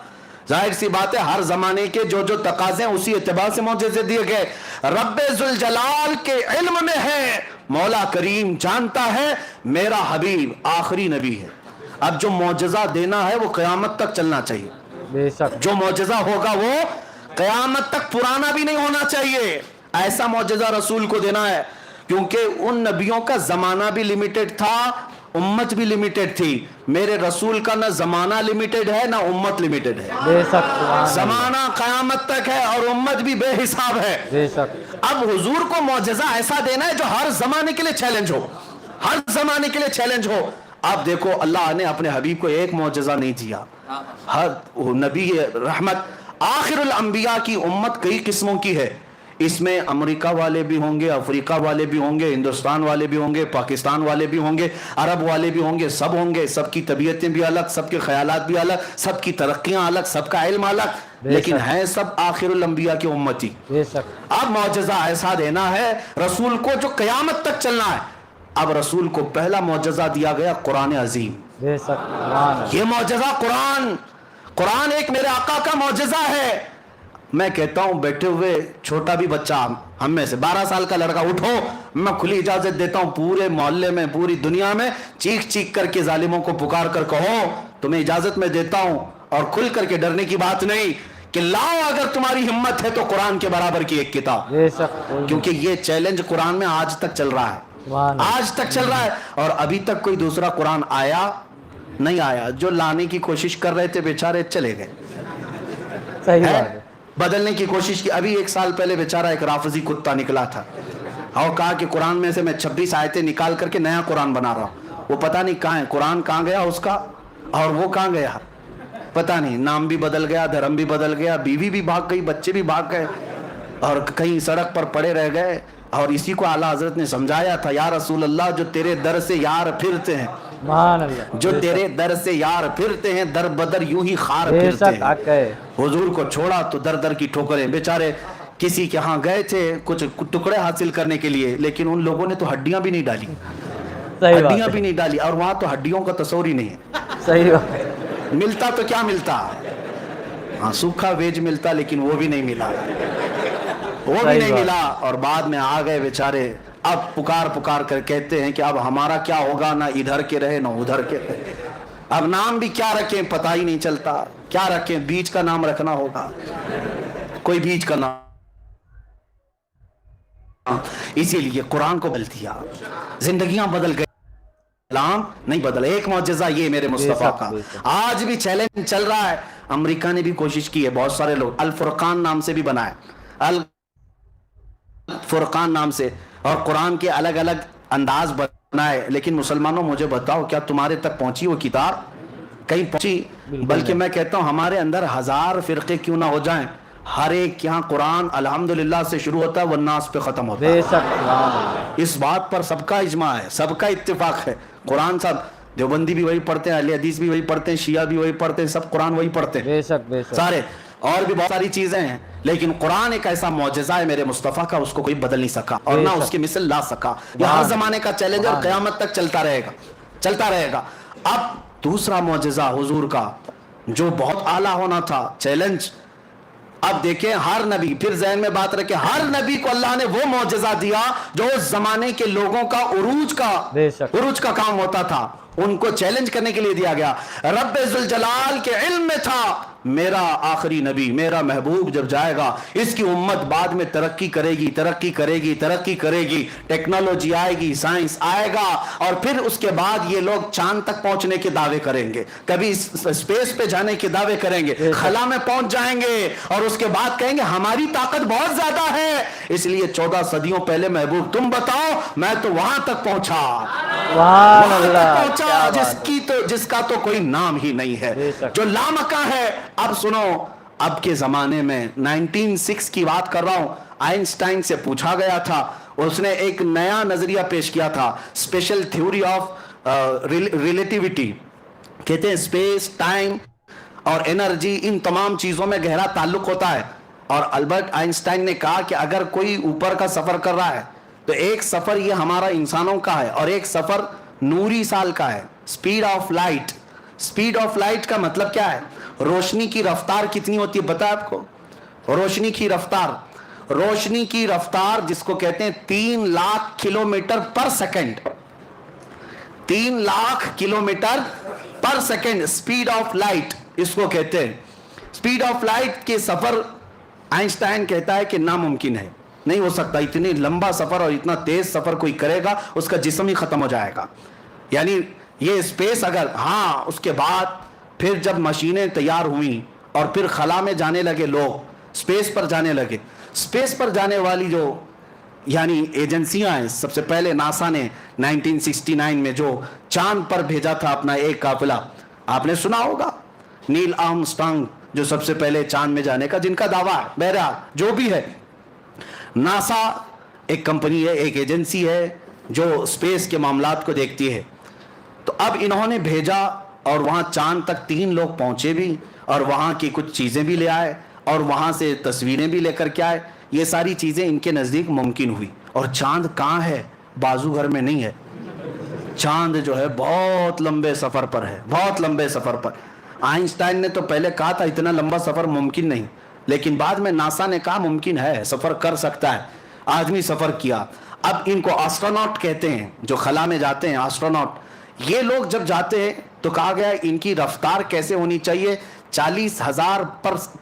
ظاہر سی بات ہے ہر زمانے کے جو جو تقاضے ہیں اسی اعتبار سے معجزے دیے گئے. رب ذوالجلال کے علم میں ہے, مولا کریم جانتا ہے میرا حبیب آخری نبی ہے. اب جو معجزہ دینا ہے وہ قیامت تک چلنا چاہیے. بے شک, جو معجزہ ہوگا وہ قیامت تک پرانا بھی نہیں ہونا چاہیے. ایسا معجزہ رسول کو دینا ہے کیونکہ ان نبیوں کا زمانہ بھی لیمیٹڈ تھا, امت بھی لیمیٹڈ تھی. میرے رسول کا نہ زمانہ لیمیٹڈ ہے نہ امت لیمیٹڈ ہے. بے شک, زمانہ قیامت تک ہے اور امت بھی بے حساب ہے. بے شک. اب حضور کو معجزہ ایسا دینا ہے جو ہر زمانے کے لیے چیلنج ہو, ہر زمانے کے لیے چیلنج ہو. اب دیکھو اللہ نے اپنے حبیب کو ایک معجزہ نہیں دیا. ہر نبی رحمت آخر الانبیاء کی امت کئی قسموں کی ہے. اس میں امریکہ والے بھی ہوں گے, افریقہ والے بھی ہوں گے, ہندوستان والے بھی ہوں گے, پاکستان والے بھی ہوں گے, عرب والے بھی ہوں گے, سب ہوں گے. سب کی طبیعتیں بھی الگ, سب کے خیالات بھی الگ, سب کی ترقیاں الگ, سب کا علم الگ, لیکن ہیں سب آخر الانبیاء کی امتی. اب معجزہ ایسا دینا ہے رسول کو جو قیامت تک چلنا ہے. اب رسول کو پہلا معجزہ دیا گیا قرآن عظیم. یہ معجزہ قرآن ایک میرے آقا کا معجزہ ہے. میں کہتا ہوں بیٹھے ہوئے چھوٹا بھی بچہ ہم میں سے 12 سال کا لڑکا اٹھو, میں کھلی اجازت دیتا ہوں پورے محلے میں پوری دنیا میں چیخ چیخ کر کے ظالموں کو پکار کر کہو تمہیں اجازت میں دیتا ہوں, اور کھل کر کے ڈرنے کی بات نہیں کہ لاؤ اگر تمہاری ہمت ہے تو قرآن کے برابر کی ایک کتاب. کیونکہ یہ چیلنج قرآن میں آج تک چل رہا ہے, آج تک چل رہا ہے, اور ابھی تک کوئی دوسرا قرآن آیا نہیں آیا. جو لانے کی کوشش کر رہے تھے بیچارے چلے گئے, بدلنے کی کوشش کی. ابھی 1 سال پہلے بیچارہ ایک رافضی کتا نکلا تھا اور کہا کہ قرآن میں سے میں 26 آیتیں نکال کر کے نیا قرآن بنا رہا ہوں. وہ پتہ نہیں کہاں ہے, قرآن کہاں گیا اس کا اور وہ کہاں گیا پتہ نہیں. نام بھی بدل گیا, دھرم بھی بدل گیا, بیوی بھی بھاگ گئی, بچے بھی بھاگ گئے, اور کہیں سڑک پر پڑے رہ گئے. اور اسی کو اعلیٰ حضرت نے سمجھایا تھا, یا رسول اللہ جو تیرے در سے یار پھرتے ہیں, جو تیرے در سے یار پھرتے ہیں در بدر یوں ہی خار پھرتے ہیں. حضور کو چھوڑا تو در در کی ٹھوکریں. بیچارے کسی کے ہاں گئے تھے کچھ ٹکڑے حاصل کرنے کے لیے, لیکن ان لوگوں نے تو ہڈیاں بھی نہیں ڈالی, ہڈیاں بھی نہیں ڈالی, اور وہاں تو ہڈیوں کا تصور ہی نہیں ہے. صحیح بات. ملتا تو کیا ملتا, ہاں سوکھا ویج ملتا, لیکن وہ بھی نہیں ملا, وہ بھی نہیں ملا. اور بعد میں آ گئے بیچارے. اب پکار کر کہتے ہیں کہ اب ہمارا کیا ہوگا, نہ ادھر کے رہے نہ ادھر کے رہے. اب نام بھی کیا رکھیں پتہ ہی نہیں چلتا, کیا رکھیں, بیچ کا نام رکھنا ہوگا, کوئی بیچ کا نام. اسی لیے قرآن کو بدل دیا, زندگیاں بدل گئی, اسلام نہیں بدلا. ایک معجزہ یہ میرے مصطفیٰ کا. آج بھی چیلنج چل رہا ہے, امریکہ نے بھی کوشش کی ہے, بہت سارے لوگ الفرقان نام سے بھی بنائے, الفرقان نام سے, اور قرآن کے الگ الگ انداز بنائے. لیکن مسلمانوں مجھے بتاؤ کیا تمہارے تک پہنچی وہ کتاب؟ کہیں پہنچی؟ بلکہ میں کہتا ہوں ہمارے اندر 1000 فرقے کیوں نہ ہو جائیں, ہر ایک یہاں قرآن الحمدللہ سے شروع ہوتا ہے والناس پہ ختم ہوتا ہے. اس بات پر سب کا اجماع ہے, سب کا اتفاق ہے. قرآن سب دیوبندی بھی وہی پڑھتے ہیں, اہل حدیث بھی وہی پڑھتے ہیں, شیعہ بھی وہی پڑھتے ہیں, سب قرآن وہی پڑھتے ہیں سارے. اور بھی بہت ساری چیزیں ہیں لیکن قرآن ایک ایسا معجزہ ہے میرے مصطفیٰ کا, اس کو کوئی بدل نہیں سکا اور نہ اس کی مثل لا سکا. یہ ہر زمانے کا چیلنج اور قیامت تک چلتا رہے گا. اب دوسرا معجزہ حضور کا جو بہت اعلیٰ ہونا تھا, چیلنج. اب دیکھیں ہر نبی, پھر ذہن میں بات رکھے, ہر نبی کو اللہ نے وہ معجزہ دیا جو اس زمانے کے لوگوں کا عروج کا کام ہوتا تھا, ان کو چیلنج کرنے کے لیے دیا گیا. رب ذوالجلال کے علم میں تھا میرا آخری نبی, میرا محبوب جب جائے گا اس کی امت بعد میں ترقی کرے گی, ٹیکنالوجی آئے گی, سائنس آئے گا, اور پھر اس کے بعد یہ لوگ چاند تک پہنچنے کے دعوے کریں گے, کبھی اسپیس پہ جانے کے دعوے کریں گے, خلا میں پہنچ جائیں گے, اور اس کے بعد کہیں گے ہماری طاقت بہت زیادہ ہے, اس لیے 14 صدیوں پہلے محبوب تم بتاؤ, میں تو وہاں تک پہنچا جس کا تو کوئی نام ہی نہیں ہے, جو لامکاں ہے. اب سنو, اب کے زمانے میں 1906 کی بات کر رہا ہوں, آئنسٹائن سے پوچھا گیا تھا, اس نے ایک نیا نظریہ پیش کیا تھا, اسپیشل تھیوری آف ریلیٹیوٹی. کہتے ہیں اسپیس, ٹائم اور انرجی, ان تمام چیزوں میں گہرا تعلق ہوتا ہے. اور البرٹ آئنسٹائن نے کہا کہ اگر کوئی اوپر کا سفر کر رہا ہے تو ایک سفر یہ ہمارا انسانوں کا ہے, اور ایک سفر نوری سال کا ہے. Speed of light, speed of light کا مطلب کیا ہے؟ روشنی کی رفتار کتنی ہوتی ہے پتہ ہے آپ کو؟ روشنی کی رفتار جس کو کہتے ہیں 3 lakh kilometre per second, 3 lakh kilometre per second, speed of light اس کو کہتے ہیں. اسپیڈ آف لائٹ کے سفر آئنسٹائن کہتا ہے کہ ناممکن ہے, نہیں ہو سکتا. اتنی لمبا سفر اور اتنا تیز سفر کوئی کرے گا اس کا جسم ہی ختم ہو جائے گا. یعنی یہ اسپیس اگر, ہاں اس کے بعد پھر جب مشینیں تیار ہوئیں اور پھر خلا میں جانے لگے لوگ, اسپیس پر جانے لگے, اسپیس پر جانے والی جو یعنی ایجنسیاں ہیں, سب سے پہلے ناسا نے 1969 میں جو چاند پر بھیجا تھا اپنا ایک قافلہ, آپ نے سنا ہوگا, نیل آرمسٹرانگ جو سب سے پہلے چاند میں جانے کا جن کا دعویٰ ہے. بہرحال جو بھی ہے, ناسا ایک کمپنی ہے, ایک ایجنسی ہے جو اسپیس کے معاملات کو دیکھتی ہے. تو اب انہوں نے بھیجا اور وہاں چاند تک 3 لوگ پہنچے بھی, اور وہاں کی کچھ چیزیں بھی لے آئے, اور وہاں سے تصویریں بھی لے کر کے آئے. یہ ساری چیزیں ان کے نزدیک ممکن ہوئی. اور چاند کہاں ہے؟ بازو گھر میں نہیں ہے. چاند جو ہے بہت لمبے سفر پر ہے, بہت لمبے سفر پر. آئنسٹائن نے تو پہلے کہا تھا اتنا لمبا سفر ممکن نہیں, لیکن بعد میں ناسا نے کہا ممکن ہے, سفر کر سکتا ہے. آدمی سفر کیا. اب ان کو آسٹروناٹ کہتے ہیں, جو خلا میں جاتے ہیں, آسٹروناٹ. یہ لوگ جب جاتے ہیں تو کہا گیا ان کی رفتار کیسے ہونی چاہیے؟ 40,000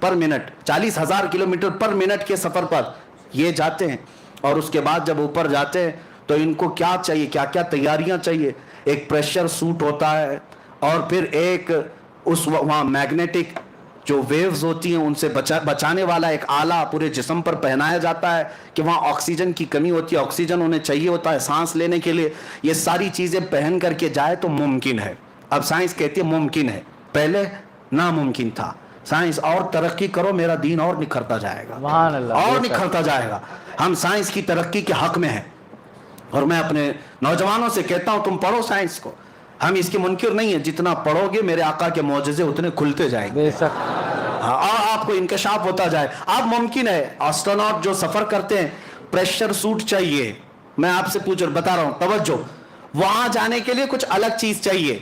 per minute, 40,000 kilometre per minute کے سفر پر یہ جاتے ہیں. اور اس کے بعد جب اوپر جاتے ہیں تو ان کو کیا چاہیے, کیا کیا تیاریاں چاہیے؟ ایک پریشر سوٹ ہوتا ہے, اور پھر ایک اس وہاں میگنیٹک جو ویوز ہوتی ہیں ان سے بچانے والا ایک آلہ پورے جسم پر پہنایا جاتا ہے کہ وہاں آکسیجن کی کمی ہوتی ہے, آکسیجن انہیں چاہیے ہوتا ہے سانس لینے کے لیے. یہ ساری چیزیں پہن کر کے جائے تو ممکن ہے. اب سائنس کہتی ہے ممکن ہے, پہلے ناممکن تھا. سائنس اور ترقی کرو, میرا دین اور نکھرتا جائے گا, اور نکھرتا جائے گا. ہم سائنس کی ترقی کے حق میں ہیں, اور میں اپنے نوجوانوں سے کہتا ہوں تم پڑھو سائنس کو, ہم اس کے منکر نہیں ہیں. جتنا پڑھو گے میرے آقا کے معجزے اتنے کھلتے جائیں گے, اور آپ کو انکشاف ہوتا جائے. اب ممکن ہے. آسٹروناٹ جو سفر کرتے ہیں پریشر سوٹ چاہیے. میں آپ سے بتا رہا ہوں, توجہ, وہاں جانے کے لیے کچھ الگ چیز چاہیے.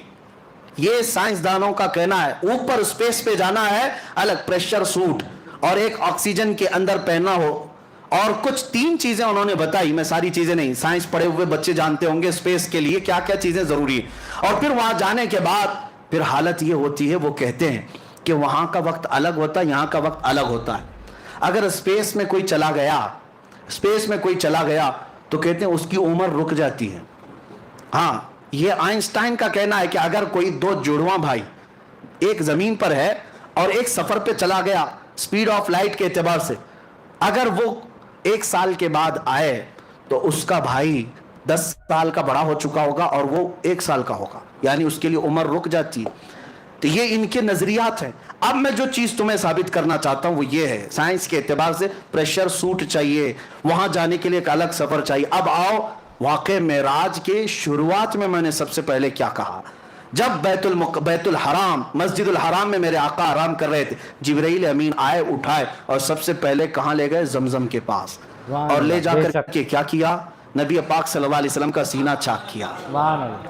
یہ سائنسدانوں کا کہنا ہے. اوپر اسپیس پہ جانا ہے, الگ پریشر سوٹ اور ایک آکسیجن کے اندر پہننا ہو, اور کچھ 3 چیزیں انہوں نے بتائی. میں ساری چیزیں نہیں, سائنس پڑھے ہوئے بچے جانتے ہوں گے اسپیس کے لیے کیا کیا چیزیں ضروری ہیں. اور پھر وہاں جانے کے بعد پھر حالت یہ ہوتی ہے, وہ کہتے ہیں کہ وہاں کا وقت الگ ہوتا ہے, یہاں کا وقت الگ ہوتا ہے. اگر اسپیس میں کوئی چلا گیا تو کہتے ہیں اس کی عمر رک جاتی ہے. ہاں, یہ آئنسٹائن کا کہنا ہے کہ اگر کوئی 2 جڑواں بھائی ایک زمین پر ہے اور ایک سفر پہ چلا گیا اسپیڈ آف لائٹ کے اعتبار سے, اگر وہ 1 سال کے بعد آئے تو اس کا بھائی 10 سال کا بڑا ہو چکا ہوگا اور وہ 1 سال کا ہوگا, یعنی اس کے لیے عمر رک جاتی ہے. تو یہ ان کے نظریات ہیں. اب میں جو چیز تمہیں ثابت کرنا چاہتا ہوں وہ یہ ہے, سائنس کے اعتبار سے پریشر سوٹ چاہیے, وہاں جانے کے لیے ایک الگ سفر چاہیے. اب آؤ واقع معراج کے شروعات میں نے سب سے پہلے کیا کہا. جب بیت الحرام مسجد الحرام میں میرے آقا آرام کر رہے تھے, جبرائیل امین آئے, اٹھائے اور سب سے پہلے کہاں لے گئے؟ زمزم کے پاس, اور لے جا کر کے کیا کیا؟ نبی پاک صلی اللہ علیہ وسلم کا سینہ چاک کیا,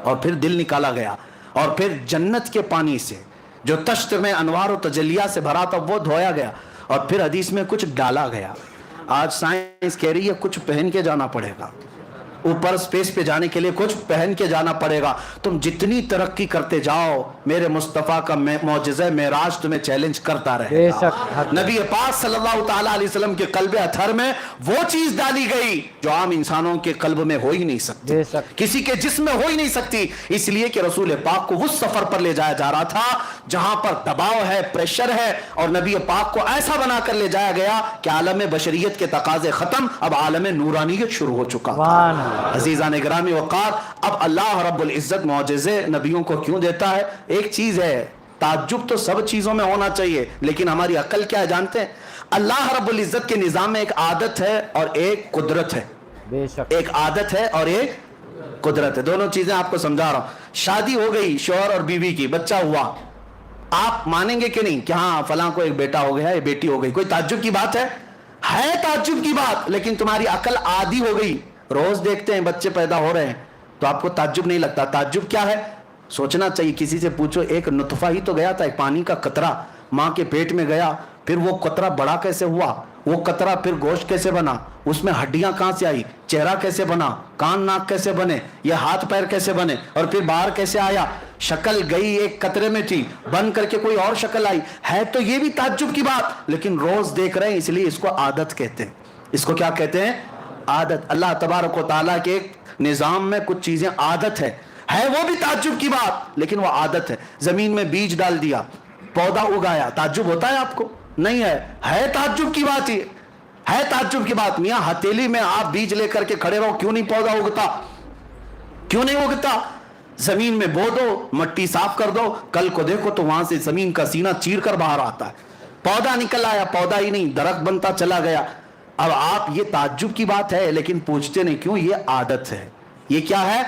اور پھر دل نکالا گیا, اور پھر جنت کے پانی سے جو تشت میں انوار و تجلیہ سے بھرا تھا وہ دھویا گیا, اور پھر حدیث میں کچھ ڈالا گیا. آج سائنس کہہ رہی ہے کچھ پہن کے جانا پڑے گا, اوپر سپیس پہ جانے کے لیے کچھ پہن کے جانا پڑے گا. تم جتنی ترقی کرتے جاؤ میرے مصطفیٰ کا معجزہ معراج تمہیں چیلنج کرتا رہے گا. نبی پاک صلی اللہ تعالیٰ علیہ وسلم کے قلب اطہر میں وہ چیز ڈالی گئی جو عام انسانوں کے قلب میں ہو ہی نہیں سکتی, کسی کے جسم میں ہو ہی نہیں سکتی, اس لیے کہ رسول پاک کو اس سفر پر لے جایا جا رہا تھا جہاں پر دباؤ ہے, پریشر ہے, اور نبی پاک کو ایسا بنا کر لے جایا گیا کہ عالم بشریت کے تقاضے ختم, اب عالم نورانیت شروع ہو چکا تھا. عزیزان گرامی وقار, اب اللہ رب العزت معجزے نبیوں کو کیوں دیتا ہے؟ ایک چیز ہے, تعجب تو سب چیزوں میں ہونا چاہیے, لیکن ہماری عقل کیا ہے جانتے ہیں؟ اللہ رب العزت کے نظام میں ایک عادت ہے اور ایک قدرت ہے. ایک عادت ہے اور ایک قدرت ہے, دونوں چیزیں آپ کو سمجھا رہا ہوں. شادی ہو گئی شوہر اور بیوی کی, بچہ ہوا, آپ مانیں گے کہ نہیں کہ ہاں فلاں کو ایک بیٹا ہو گیا, ایک بیٹی ہو گئی؟ کوئی تعجب کی بات ہے تعجب کی بات, لیکن تمہاری عقل عادی ہو گئی. روز دیکھتے ہیں بچے پیدا ہو رہے ہیں تو آپ کو تعجب نہیں لگتا. تعجب کیا ہے؟ سوچنا چاہیے, کسی سے پوچھو, ایک نطفہ ہی تو گیا تھا, ایک پانی کا قطرہ ماں کے پیٹ میں گیا, پھر وہ قطرہ بڑا کیسے ہوا, وہ قطرہ پھر گوشت کیسے بنا, اس میں ہڈیاں کہاں سے آئی, چہرہ کیسے بنا, کان ناک کیسے بنے, یہ ہاتھ پیر کیسے بنے, اور پھر باہر کیسے آیا, شکل گئی ایک قطرے میں تھی, بن کر کے کوئی اور شکل آئی. ہے تو یہ بھی تعجب کی بات, لیکن روز دیکھ رہے ہیں اس لیے اس کو عادت کہتے ہیں. اس کو کیا کہتے ہیں؟ عادت. اللہ تبارک و تعالیٰ کے ایک نظام میں کچھ چیزیں عادت ہے وہ بھی تعجب کی بات, لیکن وہ عادت ہے. زمین میں بیج ڈال دیا, پودا اگایا, تعجب ہوتا ہے آپ کو؟ نہیں ہے تعجب کی بات. ہے تعجب کی بات. میاں ہتھیلی میں آپ بیج لے کر کے کھڑے رہو, کیوں نہیں پودا اگتا؟ کیوں نہیں اگتا؟ زمین میں بو دو, مٹی صاف کر دو, کل کو دیکھو تو وہاں سے زمین کا سینہ چیر کر باہر آتا ہے, پودا نکل آیا, پودا ہی نہیں درخت بنتا چلا گیا. اب آپ, یہ تعجب کی بات ہے لیکن پوچھتے نہیں کیوں؟ یہ عادت ہے. یہ کیا ہے؟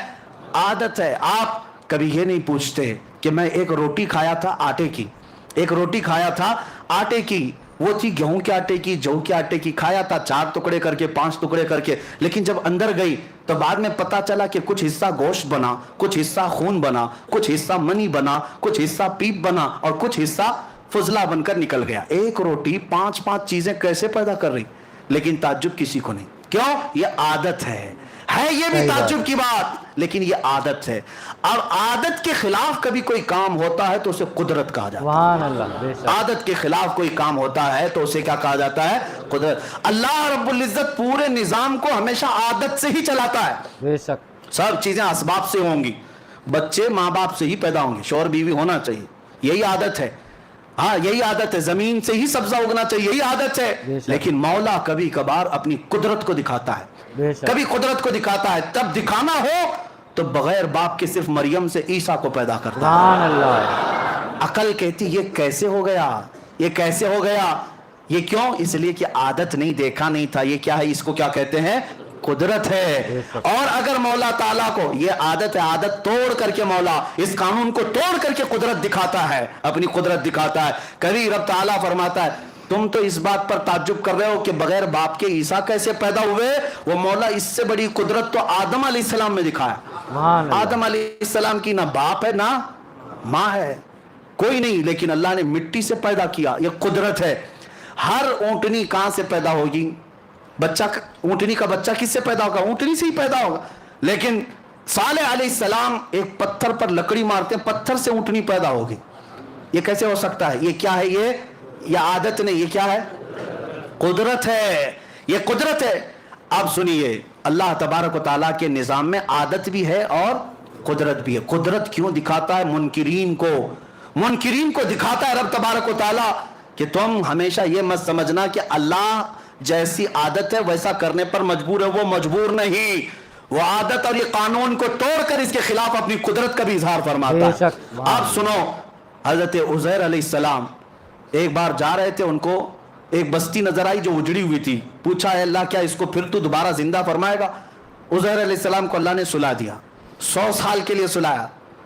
عادت ہے. آپ کبھی یہ نہیں پوچھتے کہ میں ایک روٹی کھایا تھا آٹے کی, ایک روٹی کھایا تھا آٹے کی, وہ تھی گیہوں کے آٹے کی, جو کے آٹے کی, کھایا تھا 4 ٹکڑے کر کے, 5 ٹکڑے کر کے, لیکن جب اندر گئی تو بعد میں پتا چلا کہ کچھ حصہ گوشت بنا, کچھ حصہ خون بنا, کچھ حصہ منی بنا, کچھ حصہ پیپ بنا, اور کچھ حصہ فضلہ بن کر نکل گیا. ایک روٹی 5 چیزیں کیسے پیدا کر رہی؟ لیکن تعجب کسی کو نہیں. کیوں؟ یہ عادت ہے یہ بھی تعجب کی بات, لیکن یہ عادت ہے. اب عادت کے خلاف کبھی کوئی کام ہوتا ہے تو اسے قدرت کہا جاتا ہے. عادت کے خلاف کوئی کام ہوتا ہے تو اسے کیا کہا جاتا ہے؟ قدرت. اللہ رب العزت پورے نظام کو ہمیشہ عادت سے ہی چلاتا ہے. سب چیزیں اسباب سے ہوں گی, بچے ماں باپ سے ہی پیدا ہوں گے, شوہر بیوی ہونا چاہیے, یہی عادت ہے. ہاں یہی عادت ہے, زمین سے ہی سبزہ اگنا چاہیے, یہی عادت ہے. لیکن مولا کبھی کبھار اپنی قدرت کو دکھاتا ہے, کبھی قدرت کو دکھاتا ہے. تب دکھانا ہو تو بغیر باپ کے صرف مریم سے عیسیٰ کو پیدا کرتا ہے. عقل کہتی یہ کیسے ہو گیا, یہ کیسے ہو گیا, یہ کیوں؟ اس لیے کہ عادت نہیں, دیکھا نہیں تھا. یہ کیا ہے؟ اس کو کیا کہتے ہیں؟ قدرت ہے. اور اگر مولا تعالیٰ کو یہ عادت ہے, عادت توڑ کر کے مولا اس قانون کو توڑ کر کے قدرت دکھاتا ہے, اپنی قدرت دکھاتا ہے. کبھی رب تعالیٰ فرماتا ہے تم تو اس بات پر تعجب کر رہے ہو کہ بغیر باپ کے عیسیٰ کیسے پیدا ہوئے, وہ مولا اس سے بڑی قدرت تو آدم علیہ السلام میں دکھایا. آدم علیہ السلام کی نہ باپ ہے نہ ماں ہے, کوئی نہیں, لیکن اللہ نے مٹی سے پیدا کیا. یہ قدرت ہے. ہر اونٹنی کہاں سے پیدا ہوگی؟ بچہ, اونٹنی کا بچہ کس سے پیدا ہوگا؟ اونٹنی سے ہی پیدا ہوگا. لیکن صالح علیہ السلام ایک پتھر پر لکڑی مارتے ہیں, پتھر سے اونٹنی پیدا ہوگی. یہ کیسے ہو سکتا ہے؟ یہ کیا ہے؟ یہ عادت نہیں, یہ کیا ہے؟ قدرت ہے. یہ قدرت ہے. اب سنیے, اللہ تبارک و تعالیٰ کے نظام میں عادت بھی ہے اور قدرت بھی ہے. قدرت کیوں دکھاتا ہے؟ منکرین کو دکھاتا ہے رب تبارک و تعالیٰ کہ تم ہمیشہ یہ مت سمجھنا کہ اللہ جیسی عادت ہے ویسا کرنے پر مجبور ہے. وہ مجبور نہیں, وہ عادت اور یہ قانون کو توڑ کر اس کے خلاف اپنی قدرت کا بھی اظہار فرماتا ہے. آپ سنو, حضرت عزیر علیہ السلام ایک بار جا رہے تھے, ان کو ایک بستی نظر آئی جو اجڑی ہوئی تھی. پوچھا ہے اللہ کیا اس کو پھر تو دوبارہ زندہ فرمائے گا؟ عزیر علیہ السلام کو اللہ نے سلا دیا, 100 سال کے لیے سلایا.